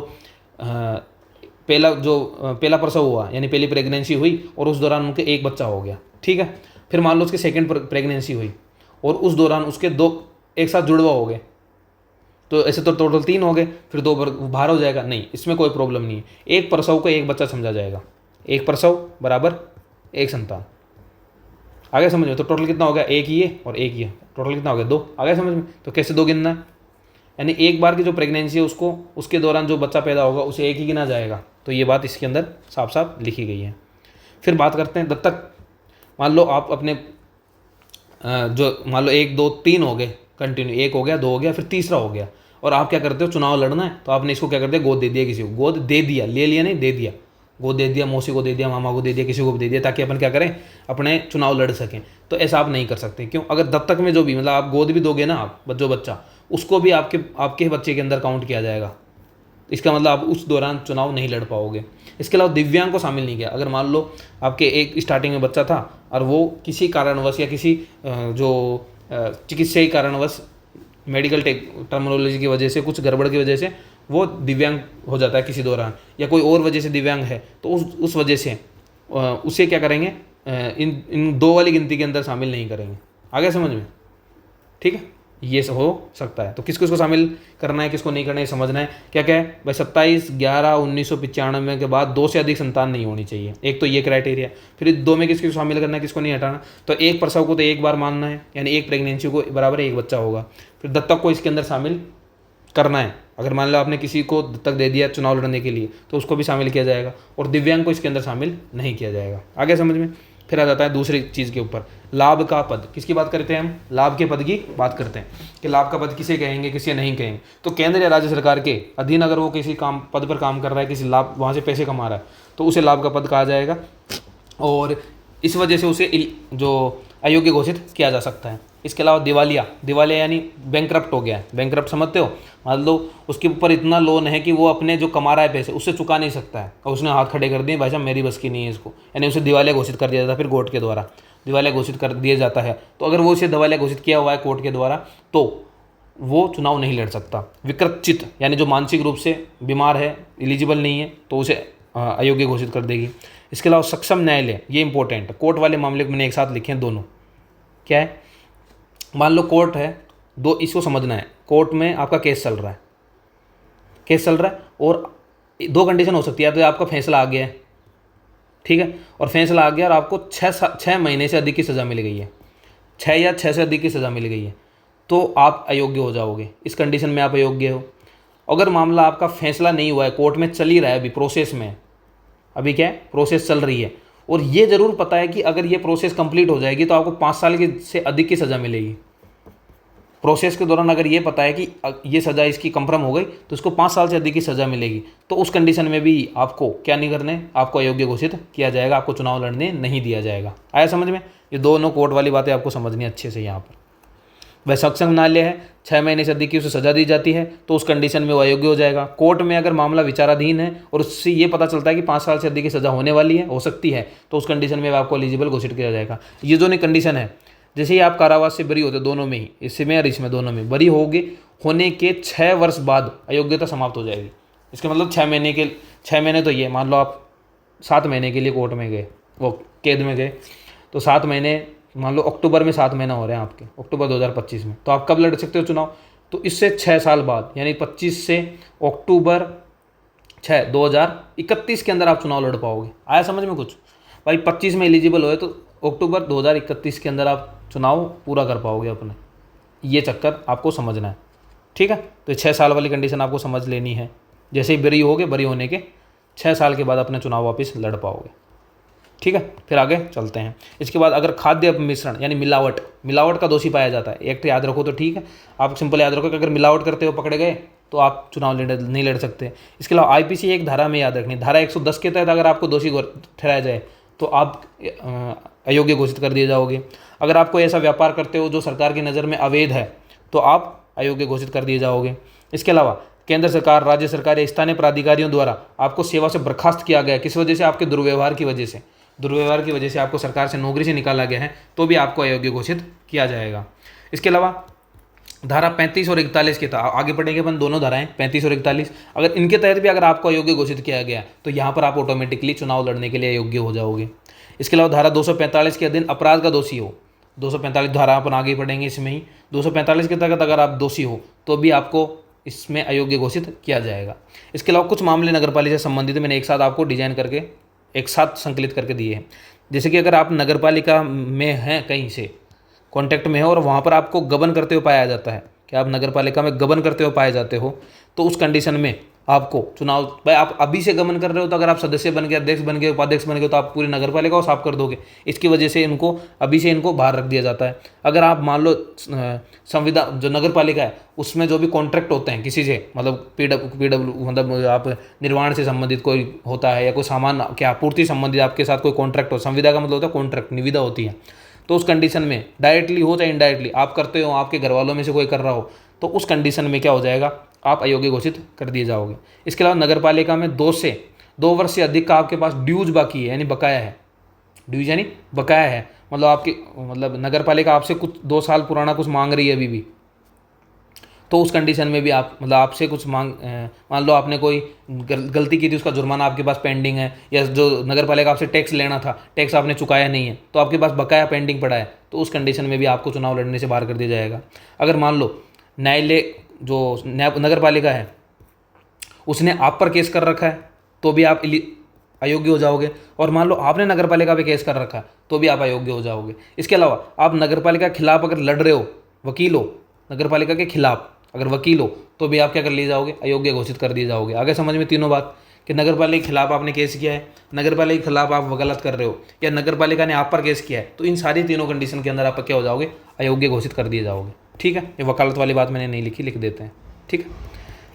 पहला प्रसव हुआ, यानी पहली प्रेगनेंसी हुई और उस दौरान उनके एक बच्चा हो गया। ठीक है। फिर मान लो उसकी सेकंड प्रेगनेंसी हुई और उस दौरान उसके 2 एक साथ जुड़वा हो गए, तो ऐसे तो टोटल 3 हो गए, फिर 2 बाहर हो जाएगा, नहीं, इसमें कोई प्रॉब्लम नहीं है। एक प्रसव को एक बच्चा समझा जाएगा, एक प्रसव बराबर एक संतान। आगे समझ में, तो टोटल कितना हो गया, एक ये और एक ये, टोटल कितना हो गया 2। आगे समझ में, तो कैसे 2 गिनना है, यानी एक बार की जो प्रेगनेंसी है उसको, उसके दौरान जो बच्चा पैदा होगा उसे एक ही गिना जाएगा। तो ये बात इसके अंदर साफ साफ लिखी गई है। फिर बात करते हैं दत्तक। मान लो आप अपने जो मान लो 1 2 3 हो गए कंटिन्यू, 1 हो गया, 2 हो गया, फिर तीसरा हो गया, और आप क्या करते हो, चुनाव लड़ना है, तो आपने इसको क्या करते हैं, गोद दे दिया किसी को, गोद दे दिया, ले लिया नहीं, दे दिया, गोद दे दिया, मौसी को दे दिया, मामा को दे दिया, किसी को भी दे दिया, ताकि अपन क्या करें, अपने चुनाव लड़ सकें। तो ऐसा आप नहीं कर सकते। क्यों, अगर दत्तक में जो भी, मतलब आप गोद भी दोगे ना, आप जो बच्चा, उसको भी आपके बच्चे के अंदर काउंट किया जाएगा। इसका मतलब आप उस दौरान चुनाव नहीं लड़ पाओगे। इसके अलावा दिव्यांग को शामिल नहीं किया। अगर मान लो आपके एक स्टार्टिंग में बच्चा था और वो किसी कारणवश या किसी जो चिकित्सीय कारणवश, मेडिकल टर्मिनोलॉजी की वजह से, कुछ गड़बड़ की वजह से वो दिव्यांग हो जाता है किसी दौरान, या कोई और वजह से दिव्यांग है, तो उस वजह से उसे क्या करेंगे, इन 2 वाली गिनती के अंदर शामिल नहीं करेंगे। आगे समझ में, ठीक है, ये हो सकता है। तो किसको इसको शामिल करना है, किसको नहीं करना है, समझना है। क्या क्या है भाई, 27/11/1995 के बाद 2 से अधिक संतान नहीं होनी चाहिए, एक तो ये क्राइटेरिया। फिर 2 में किसको शामिल करना है, किसको नहीं हटाना। तो एक प्रसव को तो एक बार मानना है, यानी एक प्रेगनेंसी को बराबर एक बच्चा होगा। फिर दत्तक को इसके अंदर शामिल करना है, अगर मान लो आपने किसी को दत्तक दे दिया चुनाव लड़ने के लिए, तो उसको भी शामिल किया जाएगा, और दिव्यांग को इसके अंदर शामिल नहीं किया जाएगा। आगे समझ में। फिर आ जाता है दूसरी चीज़ के ऊपर, लाभ का पद। किसकी बात करते हैं हम? लाभ के पद की बात करते हैं कि लाभ का पद किसे कहेंगे, किसे नहीं कहेंगे। तो केंद्र या राज्य सरकार के अधीन अगर वो किसी काम पद पर काम कर रहा है, किसी लाभ वहाँ से पैसे कमा रहा है, तो उसे लाभ का पद कहा जाएगा, और इस वजह से उसे जो अयोग्य घोषित किया जा सकता है। इसके अलावा दिवालिया यानी बैंकरप्ट हो गया है। बैंकरप्ट समझते हो? मान लो उसके ऊपर इतना लोन है कि वो अपने जो कमा रहा है पैसे उससे चुका नहीं सकता है, और उसने हाथ खड़े कर दिए, भाई साहब मेरी बस की नहीं है इसको, यानी उसे दिवालिया घोषित कर दिया जाता है। फिर कोर्ट के द्वारा दिवालिया घोषित कर दिया जाता है। तो अगर वो उसे दिवालिया घोषित किया हुआ है कोर्ट के द्वारा, तो वो चुनाव नहीं लड़ सकता। विकृत यानी जो मानसिक रूप से बीमार है, एलिजिबल नहीं है, तो उसे अयोग्य घोषित कर देगी। इसके अलावा सक्षम न्यायालय, ये इंपॉर्टेंट है। कोर्ट वाले मामले को मैंने एक साथ लिखे हैं दोनों। क्या है? मान लो कोर्ट है, दो, इसको समझना है, कोर्ट में आपका केस चल रहा है, और दो कंडीशन हो सकती है। तो आपका फैसला आ गया है, ठीक है, और फैसला आ गया और आपको 6 महीने से अधिक की सज़ा मिल गई है, 6 या 6 से अधिक की सज़ा मिल गई है, तो आप अयोग्य हो जाओगे। इस कंडीशन में आप अयोग्य हो। अगर मामला आपका फैसला नहीं हुआ है, कोर्ट में चल ही रहा है, अभी प्रोसेस में, अभी क्या है, प्रोसेस चल रही है, और ये ज़रूर पता है कि अगर ये प्रोसेस कंप्लीट हो जाएगी तो आपको 5 साल की से अधिक की सज़ा मिलेगी। प्रोसेस के दौरान अगर ये पता है कि ये सज़ा इसकी कंफर्म हो गई तो इसको 5 साल से अधिक की सज़ा मिलेगी, तो उस कंडीशन में भी आपको क्या नहीं करने, आपको अयोग्य घोषित किया जाएगा, आपको चुनाव लड़ने नहीं दिया जाएगा। आया समझ में? ये दोनों कोर्ट वाली बातें आपको समझनी अच्छे से यहाँ पर। वह सक्षम न्यायालय है, 6 महीने से अधिक की उसे सजा दी जाती है, तो उस कंडीशन में वो अयोग्य हो जाएगा। कोर्ट में अगर मामला विचाराधीन है और उससे ये पता चलता है कि 5 साल से अधिक की सजा होने वाली है, हो सकती है, तो उस कंडीशन में आपको एलिजिबल घोषित किया जाएगा। ये जो नहीं कंडीशन है, जैसे ही आप कारावास से बरी होते, दोनों में ही, इसमें और इसमें, दोनों में बरी होने के 6 वर्ष बाद अयोग्यता समाप्त हो जाएगी। इसका मतलब 6 महीने तो ये मान लो आप 7 महीने के लिए कोर्ट में गए, वो कैद में गए, तो 7 महीने, मान लो अक्टूबर में 7 महीना हो रहे हैं आपके, अक्टूबर 2025 में, तो आप कब लड़ सकते हो चुनाव? तो इससे 6 साल बाद, यानी 25 से अक्टूबर 6 2031 के अंदर आप चुनाव लड़ पाओगे। आया समझ में कुछ? भाई 25 में एलिजिबल हुए तो अक्टूबर 2031 के अंदर आप चुनाव पूरा कर पाओगे अपने। ये चक्कर आपको समझना है, ठीक है? तो 6 साल वाली कंडीशन आपको समझ लेनी है। जैसे ही बरी होगे, बरी होने के 6 साल के बाद अपने चुनाव वापस लड़ पाओगे, ठीक है? फिर आगे चलते हैं। इसके बाद अगर खाद्य मिश्रण यानी मिलावट का दोषी पाया जाता है, एक्ट याद रखो तो ठीक है, आप सिंपल याद रखो कि अगर मिलावट करते हो पकड़े गए तो आप चुनाव नहीं लड़ सकते। इसके अलावा आईपीसी एक धारा में याद रखनी, धारा 110 के तहत अगर आपको दोषी ठहराया जाए तो आप अयोग्य घोषित कर दिए जाओगे। अगर आप कोई ऐसा व्यापार करते हो जो सरकार की नज़र में अवैध है तो आप अयोग्य घोषित कर दिए जाओगे। इसके अलावा केंद्र सरकार, राज्य सरकार या स्थानीय प्राधिकारियों द्वारा आपको सेवा से बर्खास्त किया गया, किस वजह से? आपके दुर्व्यवहार की वजह से आपको सरकार से नौकरी से निकाला गया है, तो भी आपको अयोग्य घोषित किया जाएगा। इसके अलावा धारा 35 और 41 के तहत आगे पढ़ेंगे अपन, दोनों धाराएं 35 और 41, अगर इनके तहत भी अगर आपको अयोग्य घोषित किया गया तो यहाँ पर आप ऑटोमेटिकली चुनाव लड़ने के लिए योग्य हो जाओगे। इसके अलावा धारा 245 के अधीन अपराध का दोषी हो, 245 धारा अपन आगे पढ़ेंगे इसमें ही, 245 के तहत अगर आप दोषी हो तो भी आपको इसमें अयोग्य घोषित किया जाएगा। इसके अलावा कुछ मामले नगरपालिका से संबंधित मैंने एक साथ आपको डिजाइन करके एक साथ संकलित करके दिए हैं। जैसे कि अगर आप नगरपालिका में हैं, कहीं से कॉन्टैक्ट में हो और वहाँ पर आपको गबन करते हुए पाया जाता है कि आप नगरपालिका में गबन करते हुए पाए जाते हो, तो उस कंडीशन में आपको चुनाव, भाई आप अभी से गबन कर रहे हो तो अगर आप सदस्य बन गए, अध्यक्ष बन गए, उपाध्यक्ष बन गए तो आप पूरी नगरपालिका को साफ कर दोगे। इसकी वजह से इनको अभी से इनको बाहर रख दिया जाता है। अगर आप मान लो संविदा जो नगरपालिका है उसमें जो भी कॉन्ट्रैक्ट होते हैं किसी से, मतलब पीडब्ल्यू मतलब आप निर्माण से संबंधित कोई होता है या कोई सामान की आपूर्ति संबंधित आपके साथ कोई कॉन्ट्रैक्ट हो, संविदा का मतलब होता है कॉन्ट्रैक्ट, निविदा होती है, तो उस कंडीशन में डायरेक्टली हो चाहे इनडायरेक्टली आप करते हो, आपके घर वालों में से कोई कर रहा हो, तो उस कंडीशन में क्या हो जाएगा, आप अयोग्य घोषित कर दिए जाओगे। इसके अलावा नगरपालिका में 2 वर्ष से अधिक का आपके पास ड्यूज बाकी है, यानी बकाया है, ड्यूज यानी बकाया है, मतलब आपकी मतलब नगरपालिका आपसे कुछ 2 साल पुराना कुछ मांग रही है अभी भी, तो उस कंडीशन में भी आप मतलब आपसे कुछ मान लो आपने कोई गलती की थी, उसका जुर्माना आपके पास पेंडिंग है, या जो नगरपालिका आपसे टैक्स लेना था, टैक्स आपने चुकाया नहीं है, तो आपके पास बकाया पेंडिंग पड़ा है, तो उस कंडीशन में भी आपको चुनाव लड़ने से बाहर कर दिया जाएगा। अगर मान लो न्यायालय जो नगरपालिका है उसने आप पर केस कर रखा है तो भी आप अयोग्य हो जाओगे, और मान लो आपने नगरपालिका पे केस कर रखा है तो भी आप अयोग्य हो जाओगे। इसके अलावा आप नगरपालिका के खिलाफ अगर लड़ रहे हो, वकील हो, नगरपालिका के खिलाफ अगर वकील हो, तो भी आप क्या कर लिए जाओगे, अयोग्य घोषित कर दिए जाओगे। आगे समझ में तीनों बात कि नगर पालिका के खिलाफ आपने केस किया है, नगर पालिका के खिलाफ आप गलत कर रहे हो, या नगर पालिका ने आप पर केस किया है, तो इन सारी तीनों कंडीशन के अंदर आप क्या हो जाओगे, अयोग्य घोषित कर दिए जाओगे। ठीक है, ये वकालत वाली बात मैंने नहीं लिखी, लिख देते हैं। ठीक है,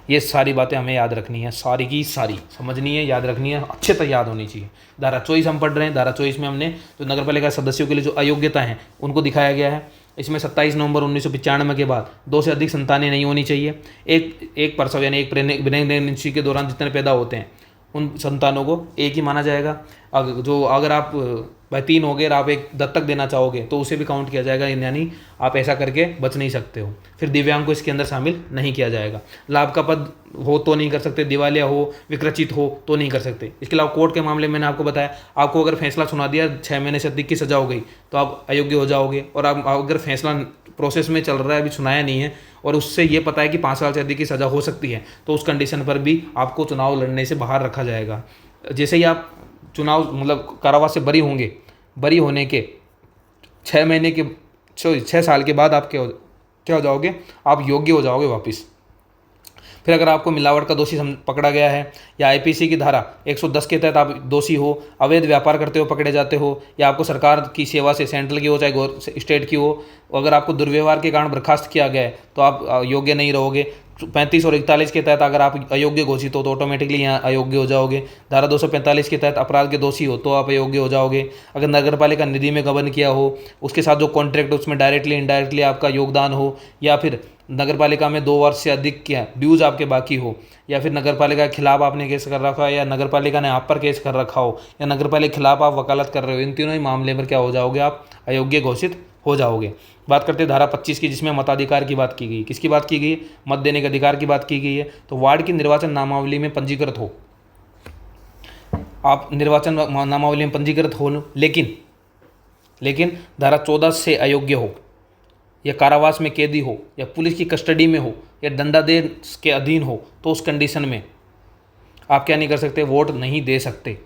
ये सारी बातें हमें याद रखनी है, सारी की सारी समझनी है, याद रखनी है, अच्छे तक याद होनी चाहिए। धारा 24 हम पढ़ रहे हैं। धारा 24 में हमने जो नगर पालिका सदस्यों के लिए जो अयोग्यता हैं उनको दिखाया गया है। इसमें 27 नवंबर 1995 के बाद 2 से अधिक संतानें नहीं होनी चाहिए। एक प्रसव यानी एक प्रेगनेंसी के दौरान जितने पैदा होते हैं उन संतानों को एक ही माना जाएगा। अगर आप भाई 3 हो गए और आप एक दत्तक देना चाहोगे तो उसे भी काउंट किया जाएगा, यानी आप ऐसा करके बच नहीं सकते हो। फिर दिव्यांग को इसके अंदर शामिल नहीं किया जाएगा। लाभ का पद हो तो नहीं कर सकते, दिवालिया हो, विकृचित हो तो नहीं कर सकते। इसके अलावा कोर्ट के मामले में मैंने आपको बताया, आपको अगर फैसला सुना दिया 6 महीने से अधिक की सजा हो गई तो आप अयोग्य हो जाओगे। और आप अगर फैसला प्रोसेस में चल रहा है, अभी सुनाया नहीं है, और उससे ये पता है कि 5 साल से अधिक की सज़ा हो सकती है, तो उस कंडीशन पर भी आपको चुनाव लड़ने से बाहर रखा जाएगा। जैसे ही आप चुनाव मतलब कारावास से बरी होंगे, बरी होने के 6 महीने के 6 साल के बाद आप क्या हो जाओगे, आप योग्य हो जाओगे वापस। फिर अगर आपको मिलावट का दोषी पकड़ा गया है, या आईपीसी की धारा 110 के तहत आप दोषी हो, अवैध व्यापार करते हो पकड़े जाते हो, या आपको सरकार की सेवा से, सेंट्रल की हो चाहे स्टेट की हो, अगर आपको दुर्व्यवहार के कारण बर्खास्त किया गया है तो आप योग्य नहीं रहोगे। 35 और 41 के तहत अगर आप अयोग्य घोषित हो तो ऑटोमेटिकली यहाँ अयोग्य हो जाओगे। धारा 245 के तहत अपराध के दोषी हो तो आप अयोग्य हो जाओगे। अगर नगर पालिका निधि में गबन किया हो, उसके साथ जो कॉन्ट्रैक्ट उसमें डायरेक्टली इनडायरेक्टली आपका योगदान हो, या फिर नगर पालिका में 2 वर्ष से अधिक क्या ड्यूज आपके बाकी हो, या फिर नगर पालिका के खिलाफ आपने केस कर रखा है, या नगर पालिका ने आप पर केस कर रखा हो, या नगर पालिका के खिलाफ आप वकालत कर रहे हो, इन तीनों ही मामले पर क्या हो जाओगे, आप अयोग्य घोषित हो जाओगे। बात करते हैं धारा 25 की, जिसमें मताधिकार की बात की गई। किसकी बात की गई? मत देने के अधिकार की बात की गई है। तो वार्ड की निर्वाचन नामावली में पंजीकृत हो, आप निर्वाचन नामावली में पंजीकृत हो, लेकिन धारा 14 से अयोग्य हो, या कारावास में कैदी हो, या पुलिस की कस्टडी में हो, या दंडादेश के अधीन हो, तो उस कंडीशन में आप क्या नहीं कर सकते, वोट नहीं दे सकते।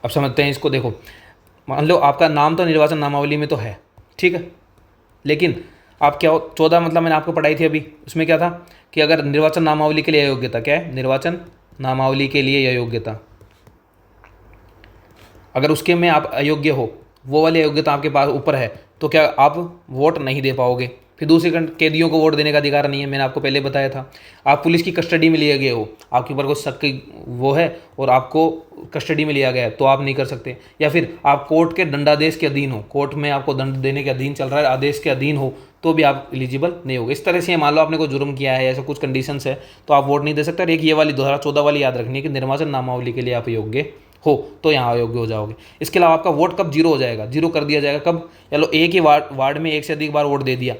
अब समझते हैं इसको। देखो, मान लो आपका नाम तो निर्वाचन नामावली में तो है, ठीक है, लेकिन आप क्या हो, 14 मतलब मैंने आपको पढ़ाई थी अभी, उसमें क्या था कि अगर निर्वाचन नामावली के लिए अयोग्यता, क्या है, निर्वाचन नामावली के लिए अयोग्यता, अगर उसके में आप अयोग्य हो, वो वाली अयोग्यता आपके पास ऊपर है, तो क्या आप वोट नहीं दे पाओगे। फिर दूसरी कैदियों को वोट देने का अधिकार नहीं है, मैंने आपको पहले बताया था। आप पुलिस की कस्टडी में लिए गए हो, आपके ऊपर कोई शक वो है और आपको कस्टडी में लिया गया है, तो आप नहीं कर सकते। या फिर आप कोर्ट के दंडादेश के अधीन हो, कोर्ट में आपको दंड देने के अधीन चल रहा है, आदेश के अधीन हो, तो भी आप एलिजिबल नहीं होगे। इस तरह से मान लो आपने कोई जुर्म किया है, ऐसा कुछ कंडीशंस है, तो आप वोट नहीं दे सकते। और एक ये वाली धारा 14 वाली याद रखनी है कि निर्वाचन नामावली के लिए आप योग्य हो तो यहाँ अयोग्य हो जाओगे। इसके अलावा आपका वोट कब जीरो हो जाएगा, जीरो कर दिया जाएगा कब, चलो एक ही वार्ड में एक से अधिक बार वोट दे दिया,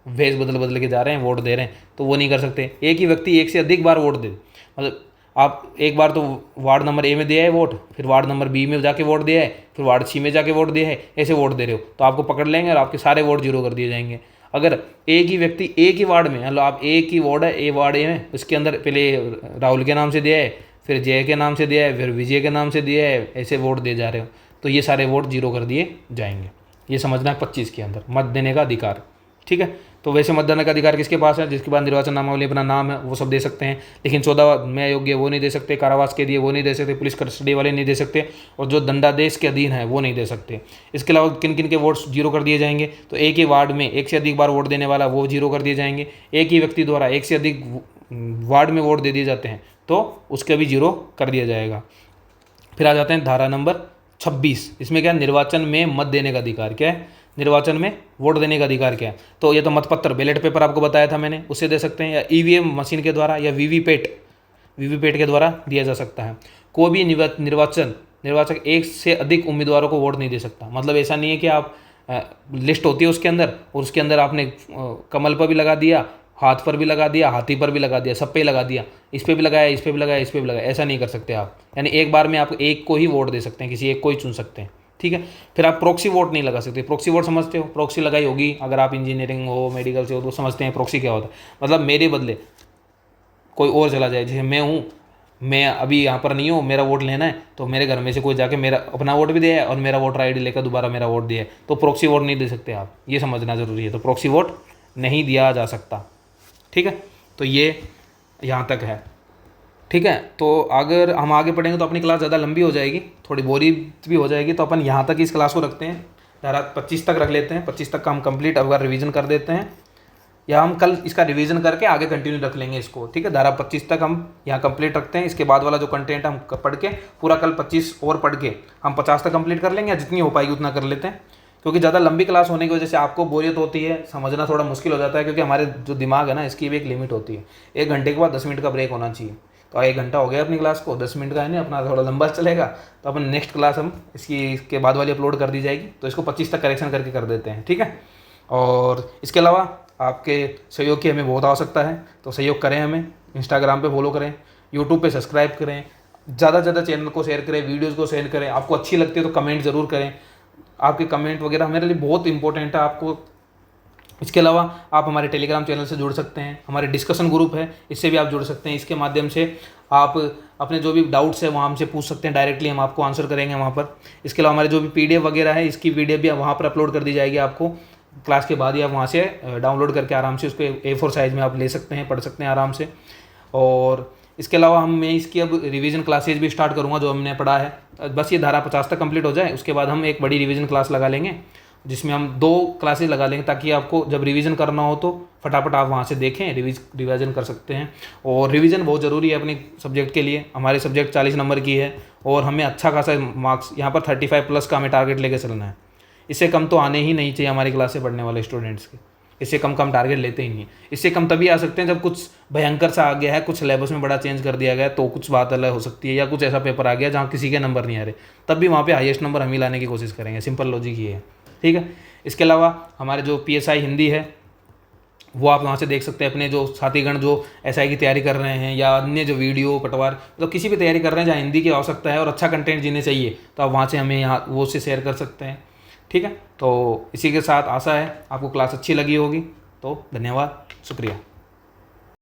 भेज बदल के जा रहे हैं, वोट दे रहे हैं, तो वो नहीं कर सकते। एक ही व्यक्ति एक से अधिक बार वोट दे, मतलब आप एक बार तो वार्ड नंबर ए में दिया है वोट, फिर वार्ड नंबर बी में जाके वोट दिया है, फिर वार्ड सी में जाके वोट दिया है, ऐसे वोट दे रहे हो, तो आपको पकड़ लेंगे और आपके सारे वोट जीरो कर दिए जाएंगे। अगर एक ही व्यक्ति एक ही वार्ड में, मतलब आप एक ही वार्ड है, ए वार्ड ए में, उसके अंदर पहले राहुल के नाम से दिया है, फिर जय के नाम से दिया है, फिर विजय के नाम से दिया है, ऐसे वोट दे जा रहे हो, तो ये सारे वोट जीरो कर दिए जाएंगे। ये समझना है 25 के अंदर मत देने का अधिकार, ठीक है। तो वैसे मत देने का अधिकार किसके पास है, जिसके बाद निर्वाचन नामावली अपना नाम है वो सब दे सकते हैं, लेकिन 14 में अयोग्य वो नहीं दे सकते, कारावास के दिए वो नहीं दे सकते, पुलिस कस्टडी वाले नहीं दे सकते, और जो दंडादेश के अधीन है वो नहीं दे सकते। इसके अलावा किन किन के वोट्स जीरो कर दिए जाएंगे, तो एक ही वार्ड में एक से अधिक बार वोट देने वाला वो जीरो कर दिए जाएंगे। एक ही व्यक्ति द्वारा एक से अधिक वार्ड में वोट दे दिए जाते हैं तो उसके भी जीरो कर दिया जाएगा। फिर आ जाते हैं धारा नंबर 26। इसमें क्या है, निर्वाचन में मत देने का अधिकार। क्या है, निर्वाचन में वोट देने का अधिकार क्या है, तो ये तो मतपत्र बैलेट पेपर आपको बताया था मैंने, उससे दे सकते हैं, या ईवीएम मशीन के द्वारा, या वीवीपैट के द्वारा दिया जा सकता है। कोई भी निर्वाचक एक से अधिक उम्मीदवारों को वोट नहीं दे सकता। मतलब ऐसा नहीं है कि आप लिस्ट होती है उसके अंदर, और उसके अंदर आपने कमल पर भी लगा दिया, हाथ पर भी लगा दिया, हाथी पर भी लगा दिया, सब पे लगा दिया, इस पे भी लगाया, इस पे भी लगाया, इस पे भी लगाया, ऐसा नहीं कर सकते आप। यानी एक बार में आप एक को ही वोट दे सकते हैं, किसी एक को ही चुन सकते हैं, ठीक है। फिर आप प्रॉक्सी वोट नहीं लगा सकते। प्रॉक्सी वोट समझते हो, प्रॉक्सी लगाई होगी, अगर आप इंजीनियरिंग हो, मेडिकल से हो तो समझते हैं प्रॉक्सी क्या होता है। मतलब मेरे बदले कोई और चला जाए, जैसे मैं हूँ, मैं अभी यहाँ पर नहीं हूँ, मेरा वोट लेना है, तो मेरे घर में से कोई जाके मेरा अपना वोट भी दिया है और मेरा वोटर आईडी लेकर दोबारा मेरा वोट दिया है, तो प्रॉक्सी वोट नहीं दे सकते आप, ये समझना ज़रूरी है। तो प्रॉक्सी वोट नहीं दिया जा सकता, ठीक है। तो ये यहाँ तक है। ठीक है, तो अगर हम आगे पढ़ेंगे तो अपनी क्लास ज़्यादा लंबी हो जाएगी, थोड़ी बोरी भी हो जाएगी, तो अपन यहाँ तक इस क्लास को रखते हैं, धारा 25 तक रख लेते हैं। 25 तक का हम कंप्लीट अगर रिवीजन कर देते हैं, या हम कल इसका रिवीजन करके आगे कंटिन्यू रख लेंगे इसको। ठीक है, धारा 25 तक हम यहाँ कंप्लीट रखते हैं। इसके बाद वाला जो कंटेंट हम पढ़ के पूरा कल 25 और पढ़ के हम 50 तक कंप्लीट कर लेंगे, या जितनी हो पाएगी उतना कर लेते हैं, क्योंकि ज़्यादा लंबी क्लास होने की वजह से आपको बोरियत होती है, समझना थोड़ा मुश्किल हो जाता है, क्योंकि हमारे जो दिमाग है ना, इसकी भी एक लिमिट होती है। 1 घंटे के बाद 10 मिनट का ब्रेक होना चाहिए। तो 1 घंटा हो गया अपनी क्लास को, 10 मिनट का है नहीं, अपना थोड़ा लंबा चलेगा, तो अपन नेक्स्ट क्लास हम इसके बाद वाली अपलोड कर दी जाएगी, तो इसको 25 तक करेक्शन करके कर देते हैं। ठीक है, और इसके अलावा आपके सहयोग की हमें बहुत आवश्यकता है, तो सहयोग करें, हमें इंस्टाग्राम पे फॉलो करें, यूट्यूब पे सब्सक्राइब करें, ज़्यादा से ज़्यादा चैनल को शेयर करें, वीडियोज़ को शेयर करें। आपको अच्छी लगती है तो कमेंट ज़रूर करें, आपके कमेंट वगैरह मेरे लिए बहुत इंपॉर्टेंट है आपको। इसके अलावा आप हमारे टेलीग्राम चैनल से जुड़ सकते हैं, हमारे डिस्कशन ग्रुप है, इससे भी आप जुड़ सकते हैं। इसके माध्यम से आप अपने जो भी डाउट्स है वहाँ हमसे पूछ सकते हैं, डायरेक्टली हम आपको आंसर करेंगे वहाँ पर। इसके अलावा हमारे जो भी PDF वगैरह है, इसकी PDF भी वहाँ पर अपलोड कर दी जाएगी आपको क्लास के बाद ही। आप वहाँ से डाउनलोड करके आराम से उसको A4 साइज़ में आप ले सकते हैं, पढ़ सकते हैं आराम से। और इसके अलावा मैं इसकी अब रिवीजन क्लासेज भी स्टार्ट करूँगा जो हमने पढ़ा है। बस ये धारा 50 तक कंप्लीट हो जाए, उसके बाद हम एक बड़ी रिवीजन क्लास लगा लेंगे, जिसमें हम 2 क्लासेज लगा लेंगे, ताकि आपको जब रिवीजन करना हो तो फटाफट आप वहाँ से देखें, रिवीजन कर सकते हैं। और रिवीजन बहुत ज़रूरी है अपने सब्जेक्ट के लिए। हमारे सब्जेक्ट 40 नंबर की है, और हमें अच्छा खासा मार्क्स यहाँ पर 35+ का हमें टारगेट लेके चलना है। इससे कम तो आने ही नहीं चाहिए हमारी क्लास से पढ़ने वाले स्टूडेंट्स के। इससे कम कम टारगेट लेते ही नहीं। इससे कम तभी आ सकते हैं जब कुछ भयंकर सा आ गया है, कुछ सिलेबस में बड़ा चेंज कर दिया गया है, तो कुछ बात अलग हो सकती है, या कुछ ऐसा पेपर आ गया जहाँ किसी के नंबर नहीं आ रहे, तब भी वहाँ पे हाईएस्ट नंबर हम ही लाने की कोशिश करेंगे। सिंपल लॉजिक ये है। ठीक है, इसके अलावा हमारे जो PSI हिंदी है वो आप वहाँ से देख सकते हैं। अपने जो साथीगण जो SI की तैयारी कर रहे हैं, या अन्य जो वीडियो पटवार मतलब किसी भी तैयारी कर रहे हैं जहाँ हिंदी की आवश्यकता है और अच्छा कंटेंट जिन्हें चाहिए, तो आप वहाँ से हमें यहाँ वो से शेयर कर सकते हैं। ठीक है, तो इसी के साथ आशा है आपको क्लास अच्छी लगी होगी। तो धन्यवाद, शुक्रिया।